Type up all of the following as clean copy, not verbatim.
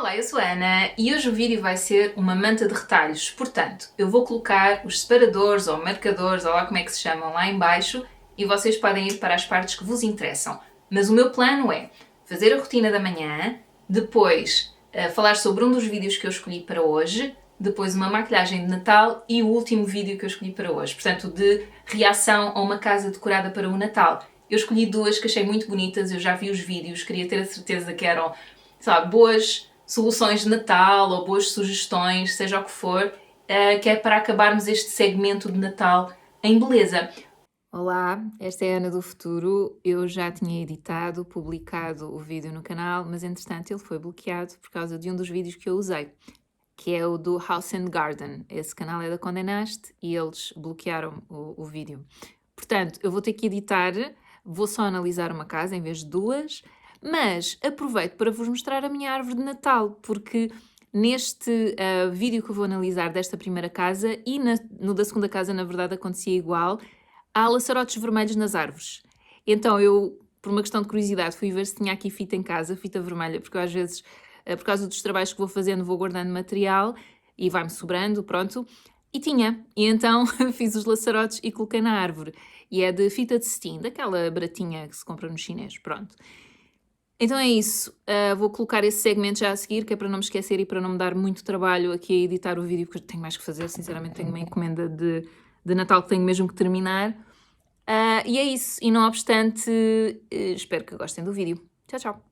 Olá, eu sou a Ana e hoje o vídeo vai ser uma manta de retalhos. Portanto, eu vou colocar os separadores ou marcadores, ou lá como é que se chamam, lá em baixo e vocês podem ir para as partes que vos interessam. Mas o meu plano é fazer a rotina da manhã, depois falar sobre um dos vídeos que eu escolhi para hoje, depois uma maquilhagem de Natal e o último vídeo que eu escolhi para hoje. Portanto, de reação a uma casa decorada para o Natal. Eu escolhi duas que achei muito bonitas, eu já vi os vídeos, queria ter a certeza que eram, sei lá, boas soluções de Natal ou boas sugestões, seja o que for, que é para acabarmos este segmento de Natal em beleza. Olá, esta é a Ana do Futuro. Eu já tinha editado, publicado o vídeo no canal, mas entretanto ele foi bloqueado por causa de um dos vídeos que eu usei, que é o do House and Garden. Esse canal é da Condenaste e eles bloquearam o vídeo. Portanto, eu vou ter que editar, vou só analisar uma casa em vez de duas, mas aproveito para vos mostrar a minha árvore de Natal, porque neste vídeo que eu vou analisar desta primeira casa e no da segunda casa, na verdade, acontecia igual, há laçarotes vermelhos nas árvores. Então eu, por uma questão de curiosidade, fui ver se tinha aqui fita em casa, fita vermelha, porque eu às vezes, por causa dos trabalhos que vou fazendo, vou guardando material e vai-me sobrando, pronto. E tinha. E então fiz os laçarotes e coloquei na árvore. E é de fita de cetim, daquela baratinha que se compra no chinês, pronto. Então é isso, vou colocar esse segmento já a seguir, que é para não me esquecer e para não me dar muito trabalho aqui a editar o vídeo, porque eu tenho mais que fazer, sinceramente tenho uma encomenda de Natal que tenho mesmo que terminar. E é isso, e não obstante, espero que gostem do vídeo. Tchau, tchau!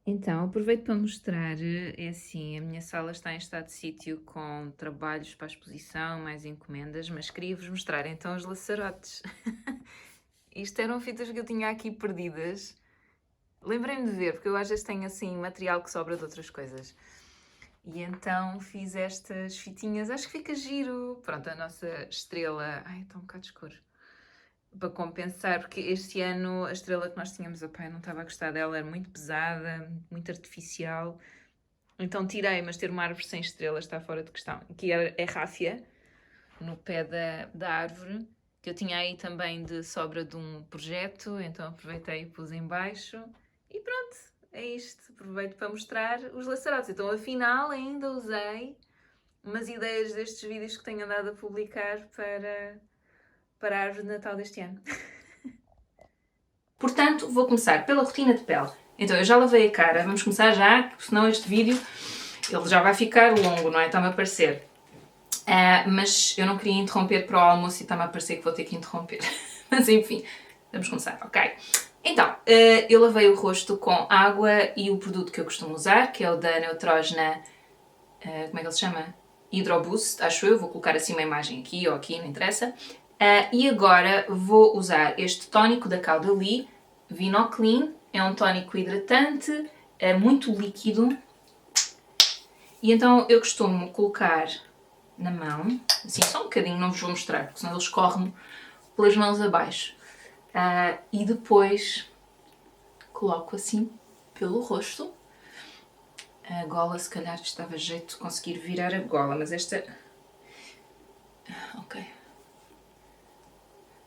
Então, aproveito para mostrar, é assim, a minha sala está em estado de sítio com trabalhos para a exposição, mais encomendas, mas queria-vos mostrar então os laçarotes. Isto eram fitas que eu tinha aqui perdidas. Lembrei-me de ver, porque eu às vezes tenho assim material que sobra de outras coisas. E então fiz estas fitinhas, acho que fica giro. Pronto, a nossa estrela... Ai, está um bocado escuro. Para compensar, porque este ano a estrela que nós tínhamos, opa, eu não estava a gostar dela, era muito pesada, muito artificial. Então tirei, mas ter uma árvore sem estrelas está fora de questão. Aqui é ráfia, no pé da árvore, que eu tinha aí também de sobra de um projeto, então aproveitei e pus em baixo. E pronto, é isto. Aproveito para mostrar os laçarotes. Então, afinal, ainda usei umas ideias destes vídeos que tenho andado a publicar para a árvore de Natal deste ano. Portanto, vou começar pela rotina de pele. Então, eu já lavei a cara. Vamos começar já, porque senão este vídeo ele já vai ficar longo, não é? Está-me a parecer. Mas eu não queria interromper para o almoço e está-me a parecer que vou ter que interromper. Mas enfim, vamos começar, ok? Então, eu lavei o rosto com água e o produto que eu costumo usar, que é o da Neutrogena, como é que ele se chama? Hydro-Boost, acho eu, vou colocar assim uma imagem aqui ou aqui, não interessa. E agora vou usar este tónico da Caudalie, Vinoclean, é um tónico hidratante, muito líquido. E então eu costumo colocar na mão, assim só um bocadinho, não vos vou mostrar, porque senão ele escorre-me pelas mãos abaixo. E depois coloco assim pelo rosto. A gola, se calhar estava jeito de conseguir virar a gola, mas esta... Ok.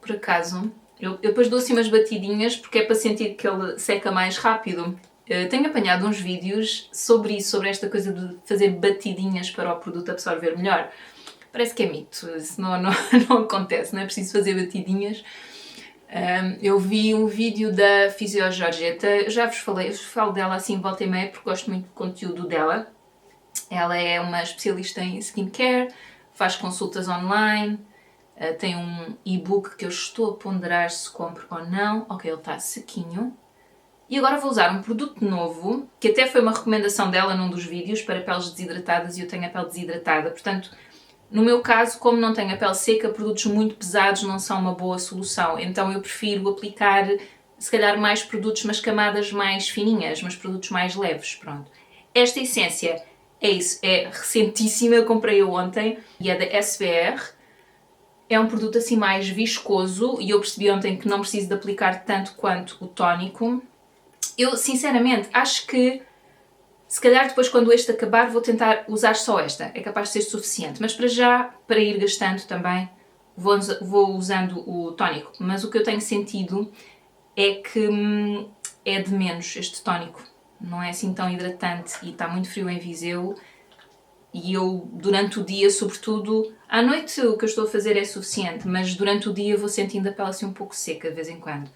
Por acaso, eu depois dou assim umas batidinhas porque é para sentir que ele seca mais rápido. Tenho apanhado uns vídeos sobre isso, sobre esta coisa de fazer batidinhas para o produto absorver melhor. Parece que é mito, isso não acontece, não é preciso fazer batidinhas. Eu vi um vídeo da Fisio Georgeta, já vos falei, eu falo dela assim volta e meia porque gosto muito do conteúdo dela. Ela é uma especialista em skincare, faz consultas online, tem um e-book que eu estou a ponderar se compro ou não. Ok, ele está sequinho. E agora vou usar um produto novo, que até foi uma recomendação dela num dos vídeos, para peles desidratadas, e eu tenho a pele desidratada, portanto... No meu caso, como não tenho a pele seca, produtos muito pesados não são uma boa solução. Então eu prefiro aplicar, se calhar, mais produtos, mas camadas mais fininhas, mas produtos mais leves, pronto. Esta essência é isso, é recentíssima, eu comprei-a ontem e é da SVR. É um produto assim mais viscoso e eu percebi ontem que não preciso de aplicar tanto quanto o tónico. Eu, sinceramente, acho que se calhar depois quando este acabar vou tentar usar só esta, é capaz de ser suficiente, mas para já, para ir gastando também, vou usando o tónico. Mas o que eu tenho sentido é que é de menos este tónico. não é assim tão hidratante e está muito frio em Viseu. E eu, durante o dia, sobretudo, à noite o que eu estou a fazer é suficiente, mas durante o dia vou sentindo a pele assim um pouco seca de vez em quando.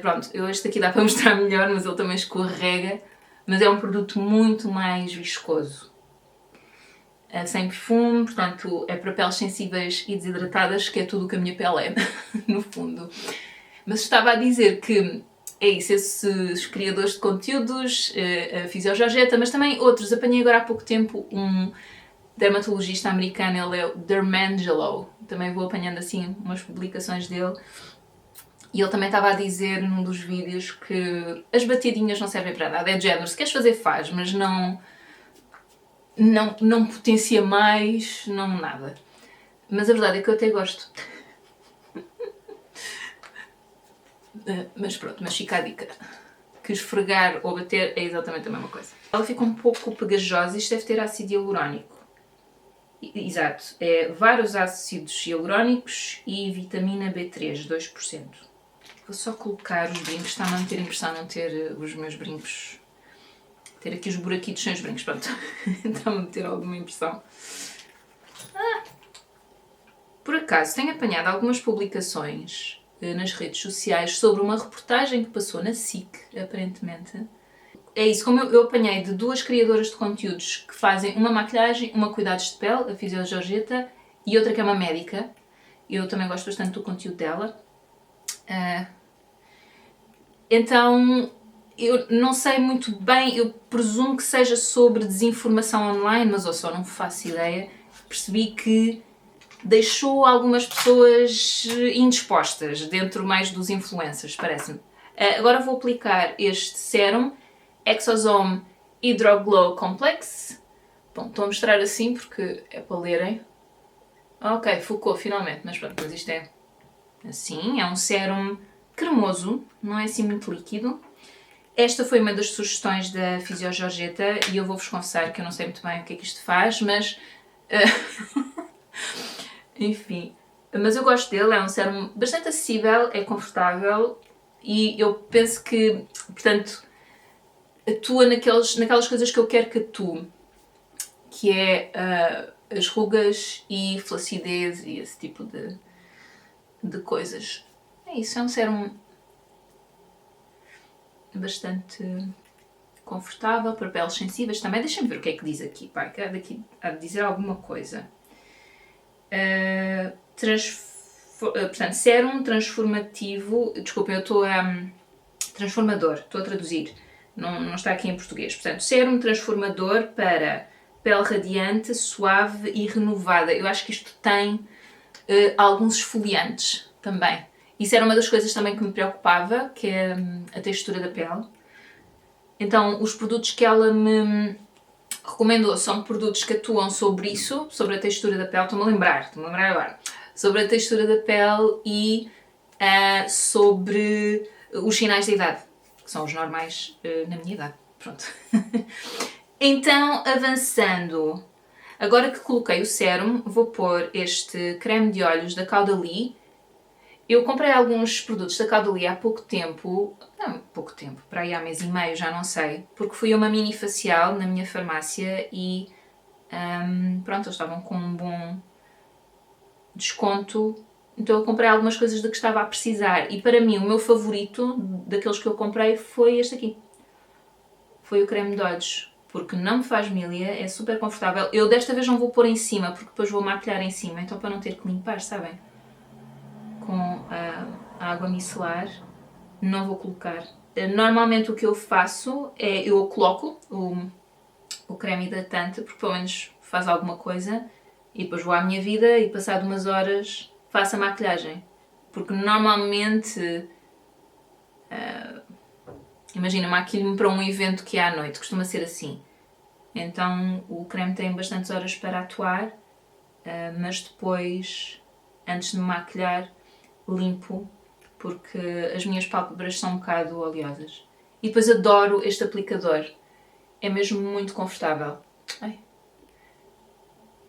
Pronto, este aqui dá para mostrar melhor, mas ele também escorrega, mas é um produto muito mais viscoso. Sem perfume, portanto é para peles sensíveis e desidratadas, que é tudo o que a minha pele é, no fundo. Mas estava a dizer que é isso, esses criadores de conteúdos, a Fisiojorjeta, mas também outros. Apanhei agora há pouco tempo um dermatologista americano, ele é o Dermangelo. Também vou apanhando assim umas publicações dele. E ele também estava a dizer num dos vídeos que as batidinhas não servem para nada. É de género, se queres fazer faz, mas não potencia mais, não nada. Mas a verdade é que eu até gosto. Mas pronto, mas fica a dica. Que esfregar ou bater é exatamente a mesma coisa. Ela fica um pouco pegajosa, isto deve ter ácido hialurónico. Exato, é vários ácidos hialurónicos e vitamina B3, 2%. Vou só colocar os brincos, está-me a meter impressão não ter os meus brincos. Ter aqui os buraquitos sem os brincos, pronto. Está-me a meter alguma impressão. Por acaso, tenho apanhado algumas publicações nas redes sociais sobre uma reportagem que passou na SIC, aparentemente. É isso, como eu apanhei de duas criadoras de conteúdos que fazem uma maquilhagem, uma cuidados de pele, a Fisiojorjeta, e outra que é uma médica. Eu também gosto bastante do conteúdo dela. Então, eu não sei muito bem, eu presumo que seja sobre desinformação online, mas eu só não faço ideia. Percebi que deixou algumas pessoas indispostas, dentro mais dos influencers, parece-me. Agora vou aplicar este sérum, Exosome Hydroglow Complex. Bom, estou a mostrar assim porque é para lerem. Ok, focou finalmente, mas pronto, mas isto é assim, é um sérum cremoso, não é assim muito líquido. Esta foi uma das sugestões da Fisiojorjeta e eu vou-vos confessar que eu não sei muito bem o que é que isto faz, mas... enfim, mas eu gosto dele, é um sérum bastante acessível, é confortável e eu penso que, portanto, atua naquelas coisas que eu quero que atue, que é as rugas e flacidez e esse tipo de coisas. É isso, é um sérum bastante confortável para peles sensíveis também. Deixa-me ver o que é que diz aqui, pá, que há de dizer alguma coisa. Portanto, sérum transformativo, desculpem, eu estou a... transformador, estou a traduzir, não está aqui em português. Portanto, sérum transformador para pele radiante, suave e renovada. Eu acho que isto tem alguns esfoliantes também. Isso era uma das coisas também que me preocupava, que é a textura da pele. Então, os produtos que ela me recomendou são produtos que atuam sobre isso, sobre a textura da pele. Estou-me a lembrar agora. Sobre a textura da pele e sobre os sinais da idade, que são os normais na minha idade. Pronto. Então, avançando. Agora que coloquei o sérum, vou pôr este creme de olhos da Caudalie. Eu comprei alguns produtos da Caudalie há pouco tempo, para aí há mês e meio, já não sei, porque fui a uma mini facial na minha farmácia e pronto, eles estavam com um bom desconto, então eu comprei algumas coisas de que estava a precisar e para mim o meu favorito daqueles que eu comprei foi este aqui. Foi o creme de olhos, porque não me faz milha, é super confortável. Eu desta vez não vou pôr em cima, porque depois vou maquilhar em cima, então para não ter que limpar, sabem? Com a água micelar, não vou colocar. Normalmente o que eu faço é, eu coloco o creme hidratante, porque pelo menos faz alguma coisa, e depois vou à minha vida e passado umas horas faço a maquilhagem. Porque normalmente, imagina, maquilho-me para um evento que é à noite, costuma ser assim. Então o creme tem bastantes horas para atuar, mas depois, antes de me maquilhar, limpo, porque as minhas pálpebras são um bocado oleosas. E depois adoro este aplicador. É mesmo muito confortável. Ai.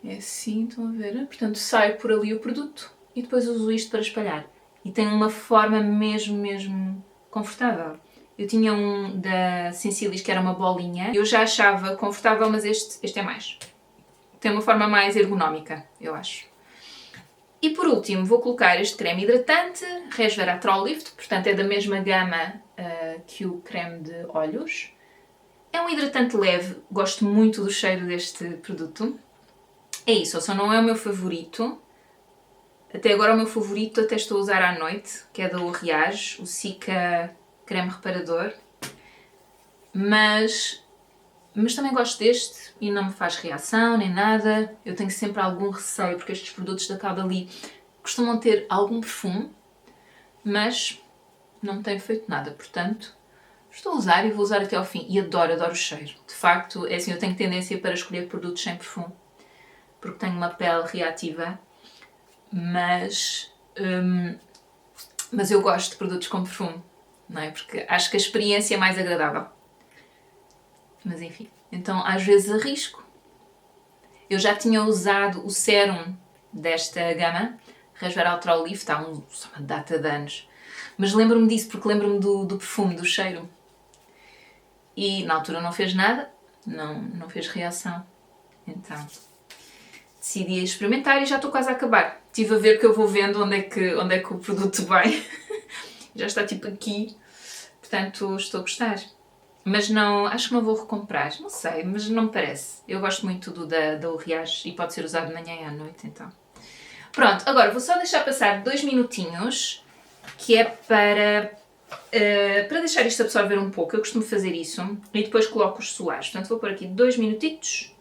É assim, estão a ver? Portanto, sai por ali o produto e depois uso isto para espalhar. E tem uma forma mesmo confortável. Eu tinha um da Sensilis que era uma bolinha. Eu já achava confortável, mas este é mais. Tem uma forma mais ergonómica, eu acho. E por último vou colocar este creme hidratante, Resveratrol Lift, portanto é da mesma gama que o creme de olhos. É um hidratante leve, gosto muito do cheiro deste produto. É isso, só não é o meu favorito. Até agora o meu favorito até estou a usar à noite, que é da Uriage, o Cica Creme Reparador. Mas também gosto deste e não me faz reação nem nada. Eu tenho sempre algum receio porque estes produtos da Caudalie costumam ter algum perfume, mas não me tem feito nada, portanto estou a usar e vou usar até ao fim. E adoro o cheiro. De facto, é assim, eu tenho tendência para escolher produtos sem perfume, porque tenho uma pele reativa, mas eu gosto de produtos com perfume, não é? Porque acho que a experiência é mais agradável. Mas enfim, então às vezes arrisco. Eu já tinha usado o sérum desta gama, Resveratrol Lift, há uma data de anos. Mas lembro-me disso porque lembro-me do perfume, do cheiro. E na altura não fez nada, não fez reação. Então decidi experimentar e já estou quase a acabar. Estive a ver que eu vou vendo onde é que o produto vai. Já está tipo aqui, portanto estou a gostar. Mas não, acho que não vou recomprar, não sei, mas não me parece. Eu gosto muito da Uriage e pode ser usado de manhã e à noite, então. Pronto, agora vou só deixar passar 2 minutinhos, que é para deixar isto absorver um pouco. Eu costumo fazer isso e depois coloco os suares. Portanto, vou pôr aqui 2 minutitos.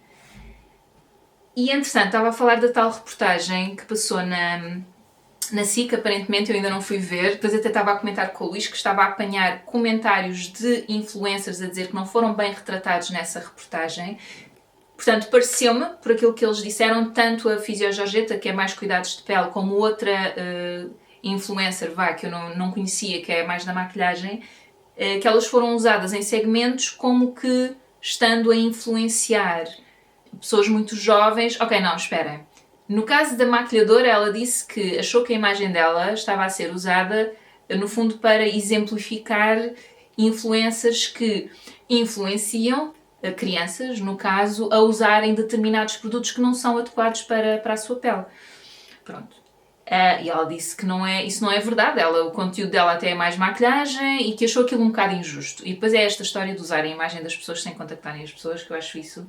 E, entretanto, estava a falar da tal reportagem que passou na SIC, aparentemente, eu ainda não fui ver. Depois até estava a comentar com o Luís que estava a apanhar comentários de influencers a dizer que não foram bem retratados nessa reportagem. Portanto, pareceu-me, por aquilo que eles disseram, tanto a Fisio Georgetta, que é mais cuidados de pele, como outra influencer, que eu não conhecia, que é mais da maquilhagem, que elas foram usadas em segmentos como que estando a influenciar pessoas muito jovens. Ok, não, esperem. No caso da maquilhadora, ela disse que achou que a imagem dela estava a ser usada, no fundo, para exemplificar influencers que influenciam crianças, no caso, a usarem determinados produtos que não são adequados para a sua pele. Pronto. E ela disse que isso não é verdade. O conteúdo dela até é mais maquilhagem e que achou aquilo um bocado injusto. E depois é esta história de usarem a imagem das pessoas sem contactarem as pessoas, que eu acho isso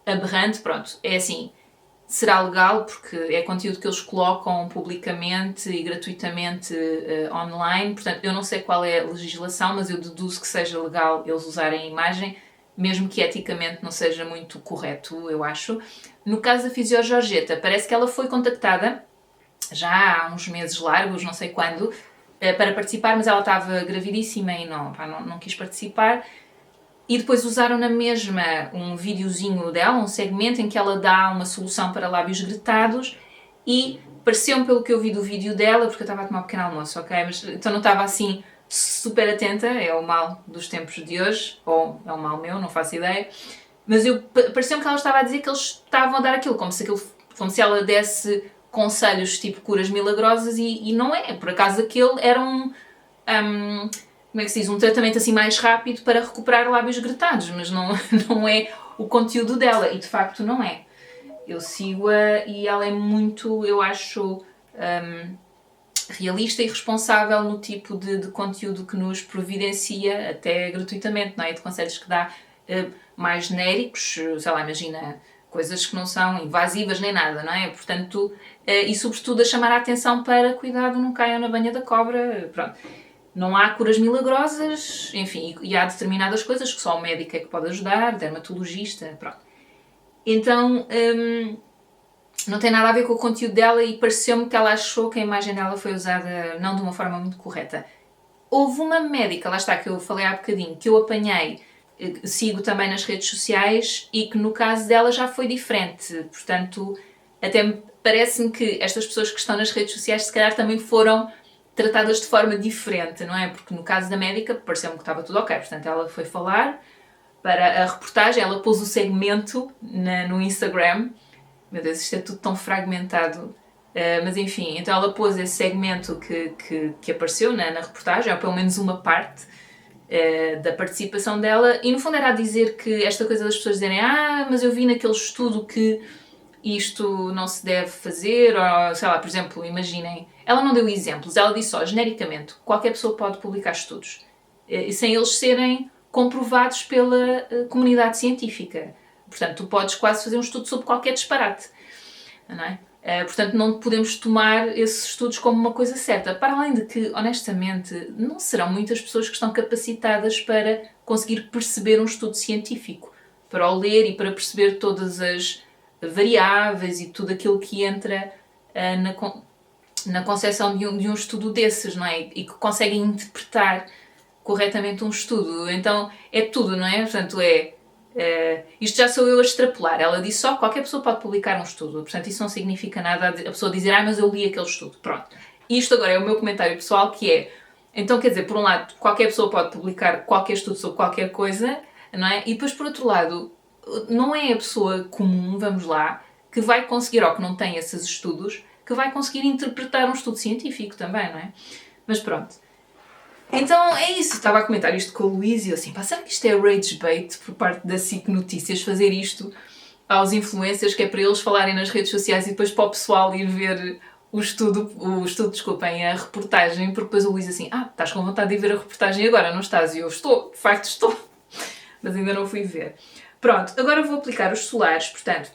aberrante. Pronto, é assim, será legal porque é conteúdo que eles colocam publicamente e gratuitamente online. Portanto, eu não sei qual é a legislação, mas eu deduzo que seja legal eles usarem a imagem, mesmo que eticamente não seja muito correto, eu acho. No caso da Fisio Georgetta, parece que ela foi contactada já há uns meses largos, não sei quando, para participar, mas ela estava gravidíssima e não quis participar. E depois usaram na mesma um videozinho dela, um segmento em que ela dá uma solução para lábios gretados e pareceu-me, pelo que eu vi do vídeo dela, porque eu estava a tomar um pequeno almoço, ok? Mas então não estava assim super atenta, é o mal dos tempos de hoje, ou é o mal meu, não faço ideia. Mas pareceu-me que ela estava a dizer que eles estavam a dar aquilo, como se ela desse conselhos tipo curas milagrosas e não é. Por acaso aquele era como é que se diz? Um tratamento assim mais rápido para recuperar lábios gretados, mas não é o conteúdo dela e de facto não é. Eu sigo-a e ela é muito, eu acho, realista e responsável no tipo de conteúdo que nos providencia, até gratuitamente, não é? De conselhos que dá mais genéricos, sei lá, imagina coisas que não são invasivas nem nada, não é? Portanto, e sobretudo a chamar a atenção para cuidado, não caiam na banha da cobra, pronto. Não há curas milagrosas, enfim, e há determinadas coisas que só o médico é que pode ajudar, dermatologista, pronto. Então, não tem nada a ver com o conteúdo dela e pareceu-me que ela achou que a imagem dela foi usada não de uma forma muito correta. Houve uma médica, lá está, que eu falei há bocadinho, que eu apanhei, sigo também nas redes sociais e que no caso dela já foi diferente. Portanto, até parece-me que estas pessoas que estão nas redes sociais se calhar também foram tratadas de forma diferente, não é? Porque no caso da médica pareceu-me que estava tudo ok. Portanto, ela foi falar para a reportagem, ela pôs o segmento no Instagram. Meu Deus, isto é tudo tão fragmentado. Mas enfim, então ela pôs esse segmento que apareceu na reportagem, ou pelo menos uma parte, da participação dela, e no fundo era a dizer que esta coisa das pessoas dizerem mas eu vi naquele estudo que isto não se deve fazer, ou sei lá, por exemplo, imaginem, ela não deu exemplos, ela disse só, genericamente, qualquer pessoa pode publicar estudos, sem eles serem comprovados pela comunidade científica. Portanto, tu podes quase fazer um estudo sobre qualquer disparate, não é? Portanto, não podemos tomar esses estudos como uma coisa certa. Para além de que, honestamente, não serão muitas pessoas que estão capacitadas para conseguir perceber um estudo científico, para o ler e para perceber todas as variáveis e tudo aquilo que entra na concepção de um estudo desses, não é? E que conseguem interpretar corretamente um estudo. Então, é tudo, não é? Portanto, isto já sou eu a extrapolar. Ela disse só que qualquer pessoa pode publicar um estudo. Portanto, isso não significa nada a pessoa dizer mas eu li aquele estudo. Pronto. Isto agora é o meu comentário pessoal, que é... Então, quer dizer, por um lado, qualquer pessoa pode publicar qualquer estudo sobre qualquer coisa, não é? E depois, por outro lado, não é a pessoa comum, vamos lá, que vai conseguir, ou que não tem esses estudos, que vai conseguir interpretar um estudo científico também, não é? Mas pronto. Então é isso, estava a comentar isto com o Luís e eu assim, será que isto é rage bait por parte da SIC Notícias, fazer isto aos influencers, que é para eles falarem nas redes sociais e depois para o pessoal ir ver o estudo, desculpem, a reportagem, porque depois o Luís assim, estás com vontade de ir ver a reportagem agora, não estás? E eu estou, de facto estou, mas ainda não fui ver. Pronto, agora vou aplicar os solares, portanto,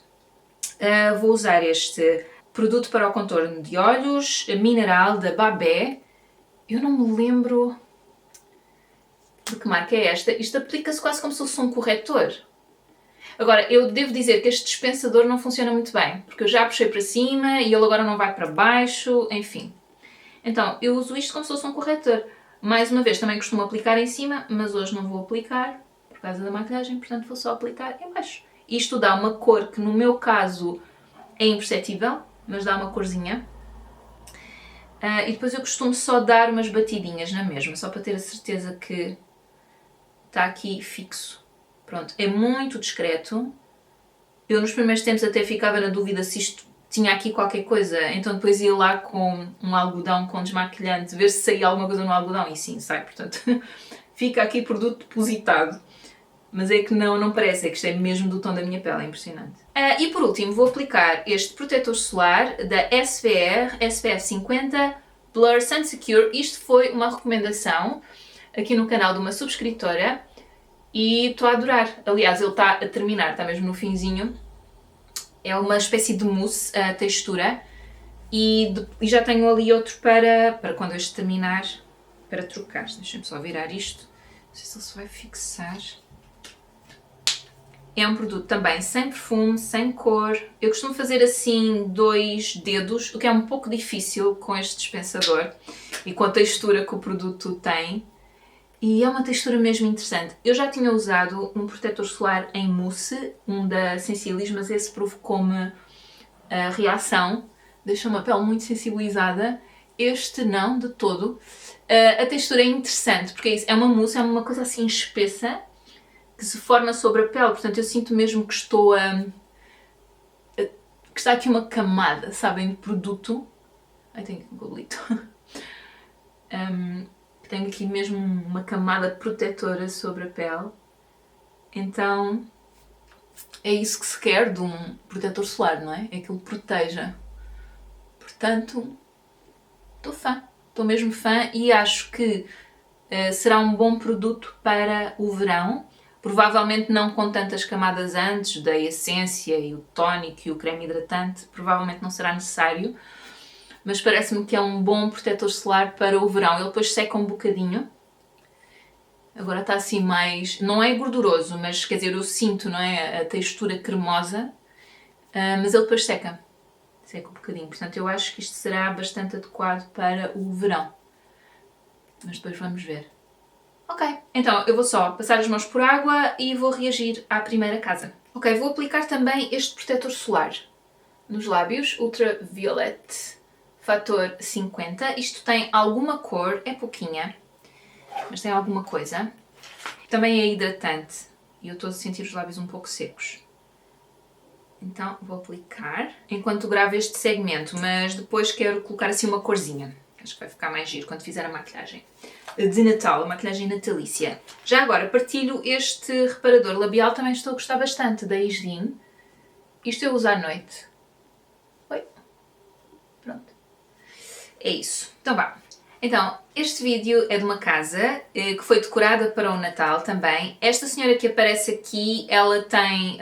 vou usar este produto para o contorno de olhos, mineral da Babé. Eu não me lembro de que marca é esta. Isto aplica-se quase como se fosse um corretor. Agora, eu devo dizer que este dispensador não funciona muito bem, porque eu já puxei para cima e ele agora não vai para baixo, enfim. Então, eu uso isto como se fosse um corretor. Mais uma vez, também costumo aplicar em cima, mas hoje não vou aplicar, por causa da maquilhagem, portanto vou só aplicar em baixo. Isto dá uma cor que, no meu caso, é imperceptível, mas dá uma corzinha. E depois eu costumo só dar umas batidinhas na mesma, só para ter a certeza que está aqui fixo. Pronto, é muito discreto. Eu nos primeiros tempos até ficava na dúvida se isto tinha aqui qualquer coisa, então depois ia lá com um algodão com desmaquilhante, ver se saía alguma coisa no algodão, e sim, sai, portanto fica aqui produto depositado. Mas é que não parece, é que isto é mesmo do tom da minha pele, é impressionante. E por último vou aplicar este protetor solar da SVR SPF 50 Blur Sun Secure. Isto foi uma recomendação aqui no canal de uma subscritora e estou a adorar. Aliás, ele está a terminar, está mesmo no finzinho. É uma espécie de mousse, a textura, e já tenho ali outro para quando este terminar, para trocar. Deixem-me só virar isto, não sei se ele se vai fixar. É um produto também sem perfume, sem cor. Eu costumo fazer assim 2 dedos, o que é um pouco difícil com este dispensador e com a textura que o produto tem. E é uma textura mesmo interessante. Eu já tinha usado um protetor solar em mousse, um da Sensilis, mas esse provocou-me a reação. Deixa uma pele muito sensibilizada. Este não, de todo. A textura é interessante, porque é isso, é uma mousse, é uma coisa assim espessa, que se forma sobre a pele, portanto eu sinto mesmo que estou que está aqui uma camada, sabem, de produto. Ai, tenho aqui um golito. Tenho aqui mesmo uma camada protetora sobre a pele. Então é isso que se quer de um protetor solar, não é? É que ele proteja. Portanto, estou mesmo fã e acho que será um bom produto para o verão. Provavelmente não com tantas camadas antes, da essência e o tónico e o creme hidratante, provavelmente não será necessário, mas parece-me que é um bom protetor solar para o verão. Ele depois seca um bocadinho, agora está assim mais, não é gorduroso, mas quer dizer, eu sinto, não é, a textura cremosa, mas ele depois seca um bocadinho, portanto eu acho que isto será bastante adequado para o verão, mas depois vamos ver. Ok, então eu vou só passar as mãos por água e vou reagir à primeira casa. Ok, vou aplicar também este protetor solar nos lábios, Ultraviolet Fator 50. Isto tem alguma cor, é pouquinha, mas tem alguma coisa. Também é hidratante e eu estou a sentir os lábios um pouco secos. Então vou aplicar enquanto gravo este segmento, mas depois quero colocar assim uma corzinha. Acho que vai ficar mais giro quando fizer a maquilhagem. de Natal, a maquilhagem natalícia. Já agora, partilho este reparador labial, também estou a gostar bastante, da Isdin. Isto eu uso à noite. Oi. Pronto. É isso. Então vá. Então, este vídeo é de uma casa que foi decorada para o Natal também. Esta senhora que aparece aqui, ela tem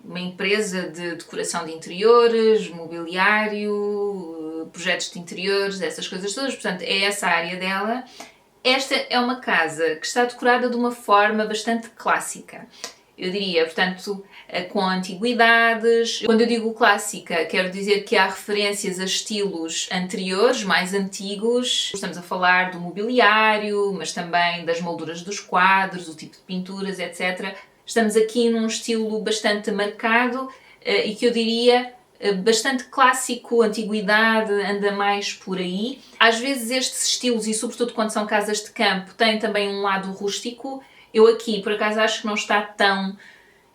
uma empresa de decoração de interiores, mobiliário, projetos de interiores, essas coisas todas. Portanto, é essa a área dela. Esta é uma casa que está decorada de uma forma bastante clássica. Eu diria, portanto, com antiguidades. Quando eu digo clássica, quero dizer que há referências a estilos anteriores, mais antigos. Estamos a falar do mobiliário, mas também das molduras dos quadros, o tipo de pinturas, etc. Estamos aqui num estilo bastante marcado e que eu diria bastante clássico, antiguidade, anda mais por aí. Às vezes estes estilos, e sobretudo quando são casas de campo, têm também um lado rústico. Eu aqui, por acaso, acho que não está tão,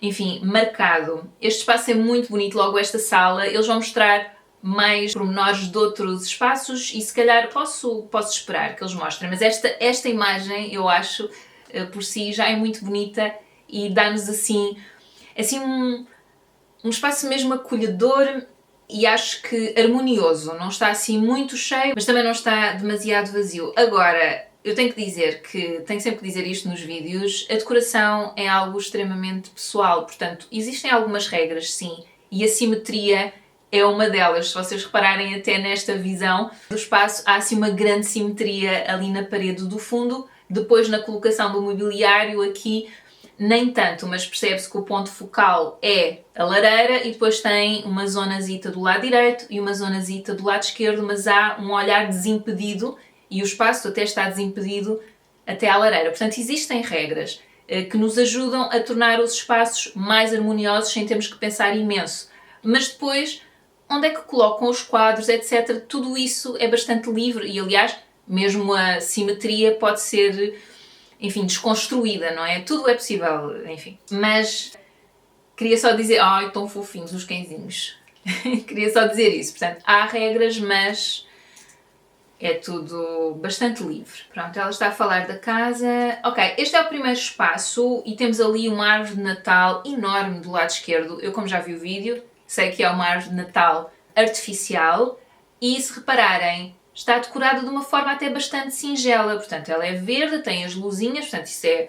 enfim, marcado. Este espaço é muito bonito, logo esta sala. Eles vão mostrar mais pormenores de outros espaços e se calhar posso esperar que eles mostrem. Mas esta imagem, eu acho, por si, já é muito bonita e dá-nos assim um espaço mesmo acolhedor e acho que harmonioso. Não está assim muito cheio, mas também não está demasiado vazio. Agora, eu tenho que dizer que, tenho sempre que dizer isto nos vídeos, a decoração é algo extremamente pessoal, portanto, existem algumas regras, sim, e a simetria é uma delas. Se vocês repararem até nesta visão do espaço, há assim uma grande simetria ali na parede do fundo, depois na colocação do mobiliário aqui, nem tanto, mas percebe-se que o ponto focal é a lareira e depois tem uma zonazita do lado direito e uma zonazita do lado esquerdo, mas há um olhar desimpedido e o espaço até está desimpedido até à lareira. Portanto, existem regras que nos ajudam a tornar os espaços mais harmoniosos sem termos que pensar imenso. Mas depois, onde é que colocam os quadros, etc. Tudo isso é bastante livre e, aliás, mesmo a simetria pode ser, enfim, desconstruída, não é? Tudo é possível, enfim. Mas queria só dizer, ai, tão fofinhos os cãezinhos. Queria só dizer isso. Portanto, há regras, mas é tudo bastante livre. Pronto, ela está a falar da casa. Ok, este é o primeiro espaço e temos ali uma árvore de Natal enorme do lado esquerdo. Eu, como já vi o vídeo, sei que é uma árvore de Natal artificial e, se repararem, está decorada de uma forma até bastante singela. Portanto, ela é verde, tem as luzinhas, portanto, isso é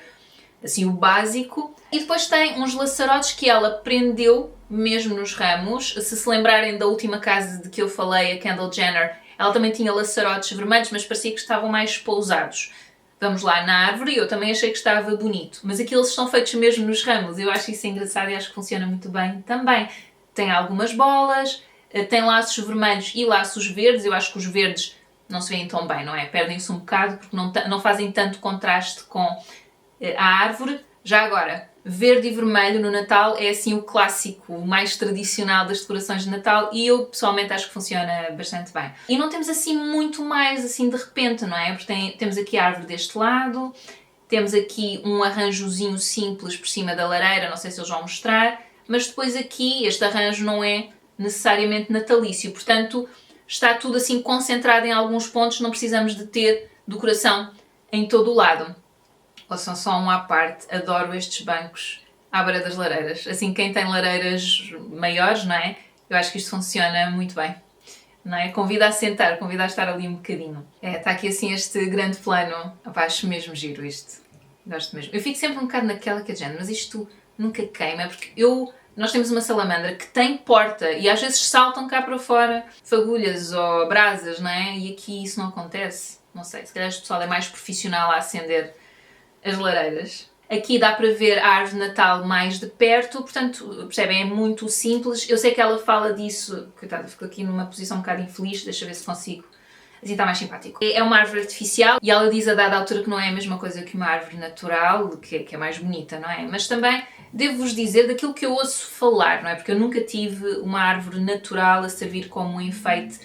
assim o básico. E depois tem uns laçarotes que ela prendeu mesmo nos ramos. Se lembrarem da última casa de que eu falei, a Kendall Jenner, ela também tinha laçarotes vermelhos, mas parecia que estavam mais pousados. Vamos lá na árvore, eu também achei que estava bonito. Mas aqueles são feitos mesmo nos ramos. Eu acho isso engraçado e acho que funciona muito bem também. Tem algumas bolas, tem laços vermelhos e laços verdes. Eu acho que os verdes não se veem tão bem, não é? Perdem-se um bocado porque não fazem tanto contraste com a árvore. Já agora, verde e vermelho no Natal é assim o clássico, o mais tradicional das decorações de Natal e eu pessoalmente acho que funciona bastante bem. E não temos assim muito mais assim de repente, não é? Porque temos aqui a árvore deste lado, temos aqui um arranjozinho simples por cima da lareira, não sei se eles vão mostrar, mas depois aqui este arranjo não é necessariamente natalício, portanto está tudo assim concentrado em alguns pontos, não precisamos de ter decoração em todo o lado. Ouçam só um à parte, adoro estes bancos à beira das lareiras. Assim, quem tem lareiras maiores, não é? Eu acho que isto funciona muito bem, não é? Convida a sentar, convida a estar ali um bocadinho. Está aqui assim este grande plano. Opa, acho mesmo giro isto. Gosto mesmo. Eu fico sempre um bocado naquela que é de género, mas isto nunca queima, porque nós temos uma salamandra que tem porta e às vezes saltam cá para fora fagulhas ou brasas, não é? E aqui isso não acontece. Não sei, se calhar o pessoal é mais profissional a acender as lareiras. Aqui dá para ver a árvore de Natal mais de perto, portanto, percebem, é muito simples. Eu sei que ela fala disso, coitada, ficou aqui numa posição um bocado infeliz, deixa eu ver se consigo. Assim está mais simpático. É uma árvore artificial e ela diz a dada altura que não é a mesma coisa que uma árvore natural, que é mais bonita, não é? Mas também devo-vos dizer daquilo que eu ouço falar, não é? Porque eu nunca tive uma árvore natural a servir como um enfeite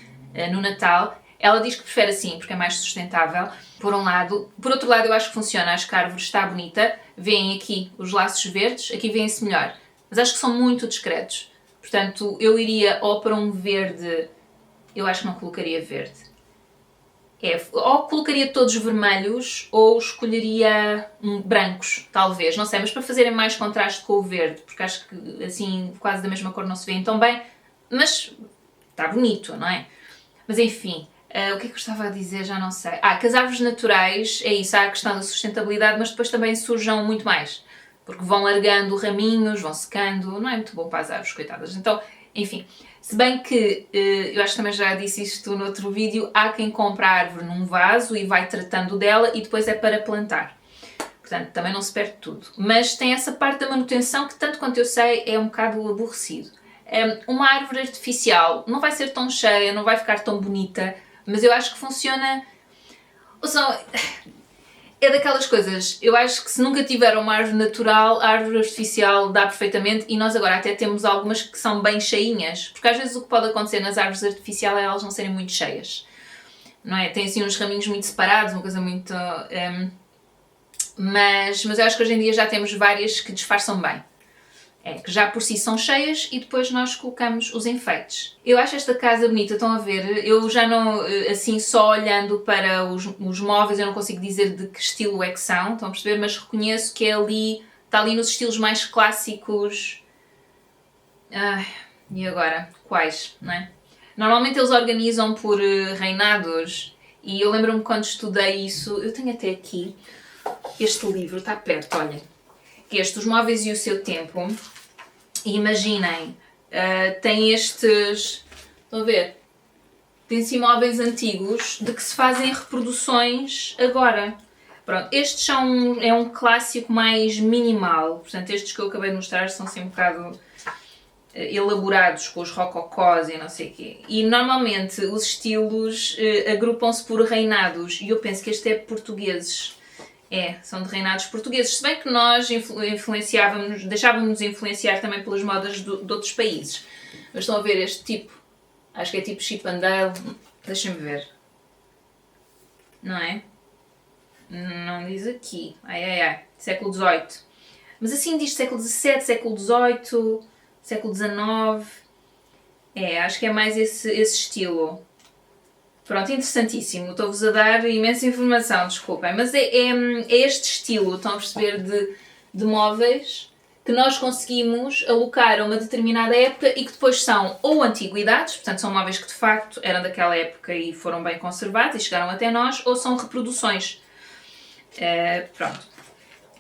no Natal. Ela diz que prefere assim, porque é mais sustentável, por um lado. Por outro lado, eu acho que funciona, acho que a árvore está bonita. Vêem aqui os laços verdes, aqui vêem-se melhor. Mas acho que são muito discretos. Portanto, eu iria ou para um verde, eu acho que não colocaria verde. Ou colocaria todos vermelhos ou escolheria brancos, talvez, não sei, mas para fazerem mais contraste com o verde, porque acho que assim quase da mesma cor não se vêem tão bem, mas está bonito, não é? Mas enfim, o que é que eu estava a dizer? Já não sei. Que as árvores naturais, é isso, há a questão da sustentabilidade, mas depois também surjam muito mais, porque vão largando raminhos, vão secando, não é muito bom para as árvores, coitadas. Então, enfim, se bem que, eu acho que também já disse isto no outro vídeo, há quem compra a árvore num vaso e vai tratando dela e depois é para plantar. Portanto, também não se perde tudo. Mas tem essa parte da manutenção que, tanto quanto eu sei, é um bocado aborrecido. Uma árvore artificial não vai ser tão cheia, não vai ficar tão bonita, mas eu acho que funciona... Ou seja, é daquelas coisas, eu acho que se nunca tiveram uma árvore natural, a árvore artificial dá perfeitamente e nós agora até temos algumas que são bem cheinhas, porque às vezes o que pode acontecer nas árvores artificiais é elas não serem muito cheias, não é? Tem assim uns raminhos muito separados, uma coisa muito... mas eu acho que hoje em dia já temos várias que disfarçam bem. Que já por si são cheias e depois nós colocamos os enfeites. Eu acho esta casa bonita, estão a ver? Eu já não, assim, só olhando para os móveis, eu não consigo dizer de que estilo é que são, estão a perceber? Mas reconheço que é ali, está ali nos estilos mais clássicos. E agora? Quais, não é? Normalmente eles organizam por reinados e eu lembro-me quando estudei isso, eu tenho até aqui este livro, está perto, olhem. Que é este, Os Móveis e o Seu Tempo. E imaginem, tem estes, estão a ver? Tem-se móveis antigos de que se fazem reproduções agora. Pronto, estes é um clássico mais minimal. Portanto, estes que eu acabei de mostrar são assim um bocado elaborados com os rococós e não sei o quê. E normalmente os estilos agrupam-se por reinados. E eu penso que este é portugueses. São de reinados portugueses, se bem que nós deixávamos-nos influenciar também pelas modas de outros países. Mas estão a ver este tipo, acho que é tipo Chip and Dale, deixem-me ver, não é? Não diz aqui, século XVIII. Mas assim diz século XVII, século XVIII, século XIX, acho que é mais esse estilo. Pronto, interessantíssimo. Estou-vos a dar imensa informação, desculpem. Mas é este estilo, estão a perceber, de móveis que nós conseguimos alocar a uma determinada época e que depois são ou antiguidades, portanto são móveis que de facto eram daquela época e foram bem conservados e chegaram até nós, ou são reproduções. Pronto.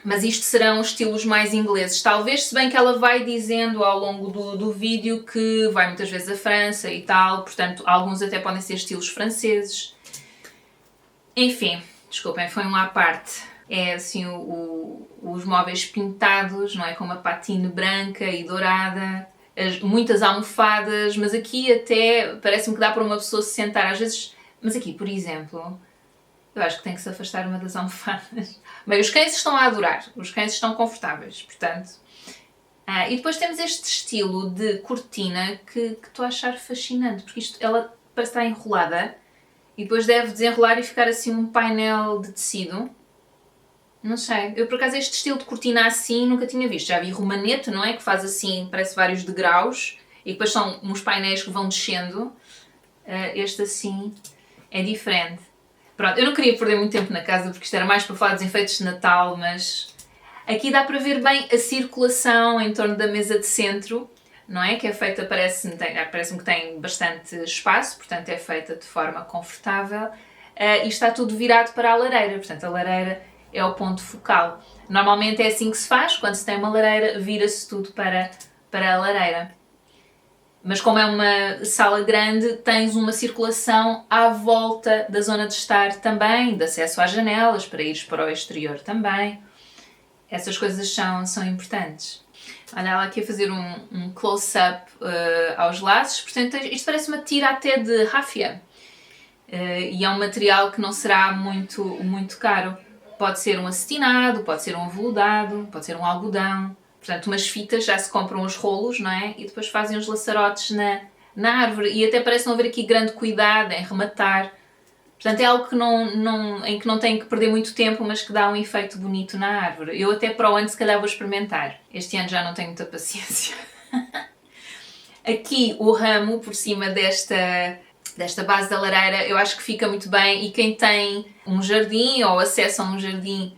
Mas isto serão estilos mais ingleses. Talvez, se bem que ela vai dizendo ao longo do vídeo que vai muitas vezes à França e tal, portanto, alguns até podem ser estilos franceses. Enfim, desculpem, foi um à parte. É assim os móveis pintados, não é? Com uma patine branca e dourada, muitas almofadas, mas aqui até parece-me que dá para uma pessoa se sentar às vezes. Mas aqui, por exemplo... Eu acho que tem que se afastar uma das almofadas. Bem, os cães estão a adorar. Os cães estão confortáveis, portanto. E depois temos este estilo de cortina que estou a achar fascinante, porque ela parece estar enrolada e depois deve desenrolar e ficar assim um painel de tecido. Não sei. Eu, por acaso, este estilo de cortina assim nunca tinha visto. Já vi romanete, não é? Que faz assim, parece vários degraus e depois são uns painéis que vão descendo. Este assim é diferente. Pronto, eu não queria perder muito tempo na casa porque isto era mais para falar dos enfeites de Natal, mas aqui dá para ver bem a circulação em torno da mesa de centro, não é? Que é feita, parece-me que tem bastante espaço, portanto é feita de forma confortável e está tudo virado para a lareira, portanto a lareira é o ponto focal. Normalmente é assim que se faz, quando se tem uma lareira vira-se tudo para a lareira. Mas como é uma sala grande, tens uma circulação à volta da zona de estar também, de acesso às janelas, para ires para o exterior também. Essas coisas são importantes. Olha ela aqui a fazer um close-up aos laços. Portanto, isto parece uma tira até de ráfia. E é um material que não será muito caro. Pode ser um acetinado, pode ser um aveludado, pode ser um algodão. Portanto, umas fitas, já se compram os rolos, não é? E depois fazem os laçarotes na árvore. E até parece não haver aqui grande cuidado em rematar. Portanto, é algo em que não tem que perder muito tempo, mas que dá um efeito bonito na árvore. Eu até para o ano, se calhar, vou experimentar. Este ano já não tenho muita paciência. Aqui, o ramo, por cima desta base da lareira, eu acho que fica muito bem, e quem tem um jardim ou acesso a um jardim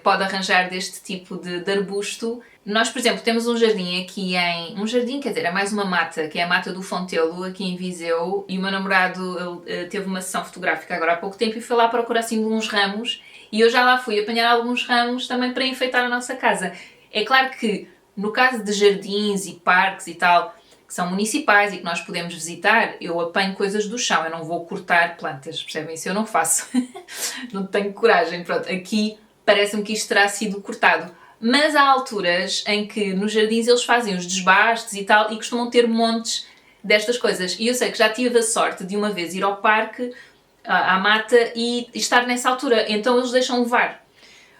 pode arranjar deste tipo de arbusto. Nós, por exemplo, temos um jardim aqui um jardim, quer dizer, é mais uma mata, que é a Mata do Fontelo, aqui em Viseu, e o meu namorado teve uma sessão fotográfica agora há pouco tempo e foi lá procurar assim de uns ramos, e eu já lá fui apanhar alguns ramos também para enfeitar a nossa casa. É claro que no caso de jardins e parques e tal, que são municipais e que nós podemos visitar, eu apanho coisas do chão, eu não vou cortar plantas, percebem? Isso eu não faço. Não tenho coragem. Pronto, aqui parece-me que isto terá sido cortado. Mas há alturas em que nos jardins eles fazem os desbastes e tal e costumam ter montes destas coisas. E eu sei que já tive a sorte de uma vez ir ao parque, à mata, e estar nessa altura. Então eles deixam levar.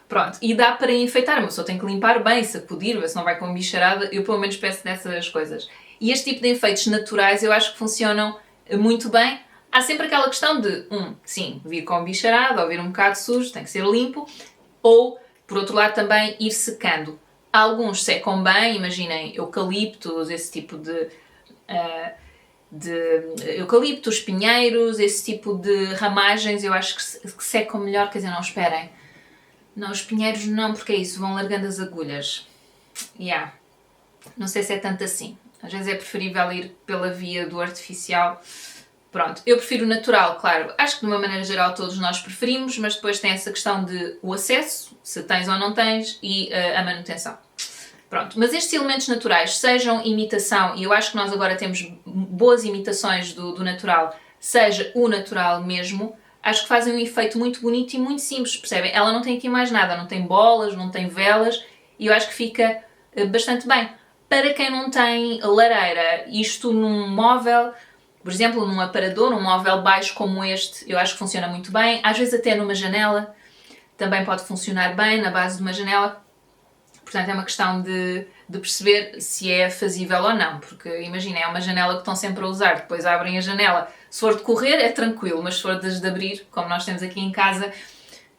Pronto, e dá para enfeitar, uma pessoa tem que limpar bem, sacudir, ver se não vai com bicharada. Eu pelo menos peço dessas coisas. E este tipo de enfeites naturais eu acho que funcionam muito bem. Há sempre aquela questão de, sim, vir com bicharada ou vir um bocado sujo, tem que ser limpo. Ou, por outro lado, também ir secando. Alguns secam bem, imaginem, eucaliptos, esse tipo de eucaliptos, pinheiros, esse tipo de ramagens, eu acho que secam melhor, quer dizer, não esperem. Não, os pinheiros não, porque é isso, vão largando as agulhas. Não sei se é tanto assim. Às vezes é preferível ir pela via do artificial. Pronto, eu prefiro o natural, claro. Acho que de uma maneira geral todos nós preferimos, mas depois tem essa questão de o acesso, se tens ou não tens, e a manutenção. Pronto, mas estes elementos naturais, sejam imitação, e eu acho que nós agora temos boas imitações do natural, seja o natural mesmo, acho que fazem um efeito muito bonito e muito simples, percebem? Ela não tem aqui mais nada, não tem bolas, não tem velas, e eu acho que fica bastante bem. Para quem não tem lareira, isto num móvel, por exemplo, num aparador, um móvel baixo como este, eu acho que funciona muito bem. Às vezes até numa janela, também pode funcionar bem, na base de uma janela. Portanto, é uma questão de perceber se é fazível ou não. Porque, imagina, é uma janela que estão sempre a usar, depois abrem a janela. Se for de correr, é tranquilo, mas se for de abrir, como nós temos aqui em casa,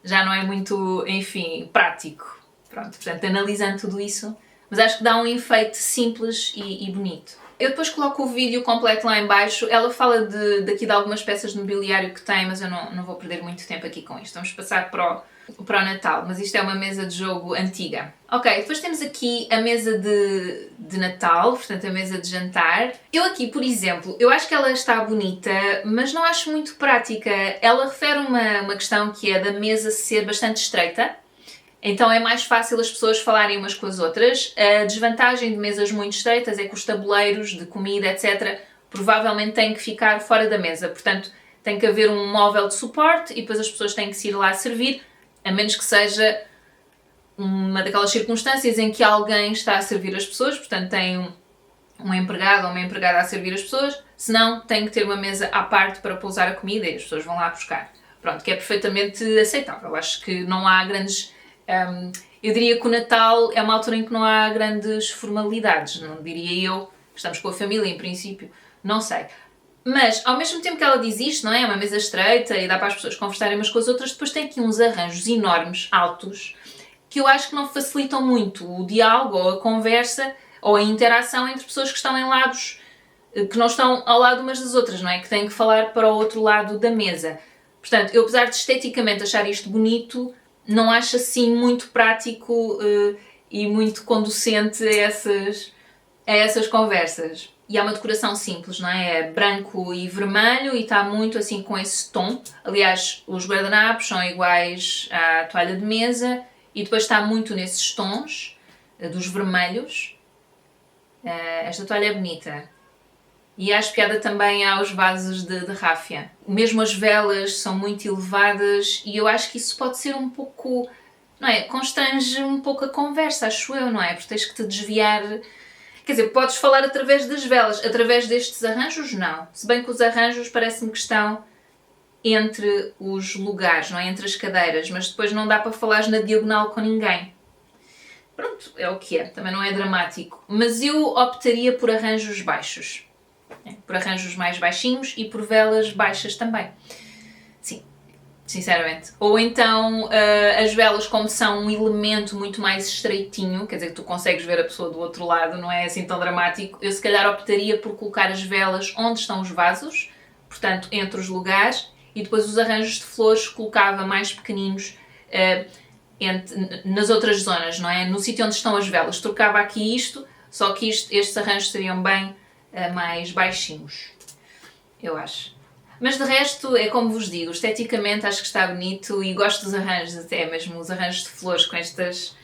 já não é muito, enfim, prático. Pronto, portanto, analisando tudo isso, mas acho que dá um efeito simples e bonito. Eu depois coloco o vídeo completo lá em baixo. Ela fala daqui de algumas peças de mobiliário que tem, mas eu não vou perder muito tempo aqui com isto. Vamos passar para o Natal, mas isto é uma mesa de jogo antiga. Ok, depois temos aqui a mesa de Natal, portanto a mesa de jantar. Eu aqui, por exemplo, eu acho que ela está bonita, mas não acho muito prática. Ela refere uma questão que é da mesa ser bastante estreita. Então é mais fácil as pessoas falarem umas com as outras. A desvantagem de mesas muito estreitas é que os tabuleiros de comida, etc., provavelmente têm que ficar fora da mesa. Portanto, tem que haver um móvel de suporte e depois as pessoas têm que se ir lá servir, a menos que seja uma daquelas circunstâncias em que alguém está a servir as pessoas, portanto tem um empregado ou uma empregada a servir as pessoas, senão tem que ter uma mesa à parte para pousar a comida e as pessoas vão lá buscar. Pronto, que é perfeitamente aceitável. Acho que não há grandes... eu diria que o Natal é uma altura em que não há grandes formalidades, não diria eu, estamos com a família em princípio, não sei. Mas, ao mesmo tempo que ela diz isto, não é? É uma mesa estreita e dá para as pessoas conversarem umas com as outras, depois tem aqui uns arranjos enormes, altos, que eu acho que não facilitam muito o diálogo ou a conversa ou a interação entre pessoas que estão em lados, que não estão ao lado umas das outras, não é? Que têm que falar para o outro lado da mesa. Portanto, eu apesar de esteticamente achar isto bonito, não acho assim muito prático e muito conducente a essas conversas. E há uma decoração simples, não é? É branco e vermelho e está muito assim com esse tom. Aliás, os guardanapos são iguais à toalha de mesa e depois está muito nesses tons dos vermelhos. Esta toalha é bonita. E acho piada também aos vasos de ráfia. Mesmo as velas são muito elevadas e eu acho que isso pode ser um pouco, não é? Constrange um pouco a conversa, acho eu, não é? Porque tens que te desviar. Quer dizer, podes falar através das velas, através destes arranjos, não. Se bem que os arranjos parece-me que estão entre os lugares, não é? Entre as cadeiras, mas depois não dá para falar na diagonal com ninguém. Pronto, é o que é, também não é dramático. Mas eu optaria por arranjos baixos. Por arranjos mais baixinhos e por velas baixas também. Sim, sinceramente. Ou então as velas, como são um elemento muito mais estreitinho, quer dizer que tu consegues ver a pessoa do outro lado, não é assim tão dramático, eu se calhar optaria por colocar as velas onde estão os vasos, portanto, entre os lugares, e depois os arranjos de flores colocava mais pequeninos nas outras zonas, não é? No sítio onde estão as velas. Trocava aqui isto, só que estes arranjos seriam bem mais baixinhos, eu acho. Mas de resto, é como vos digo, esteticamente acho que está bonito e gosto dos arranjos, até mesmo os arranjos de flores com estas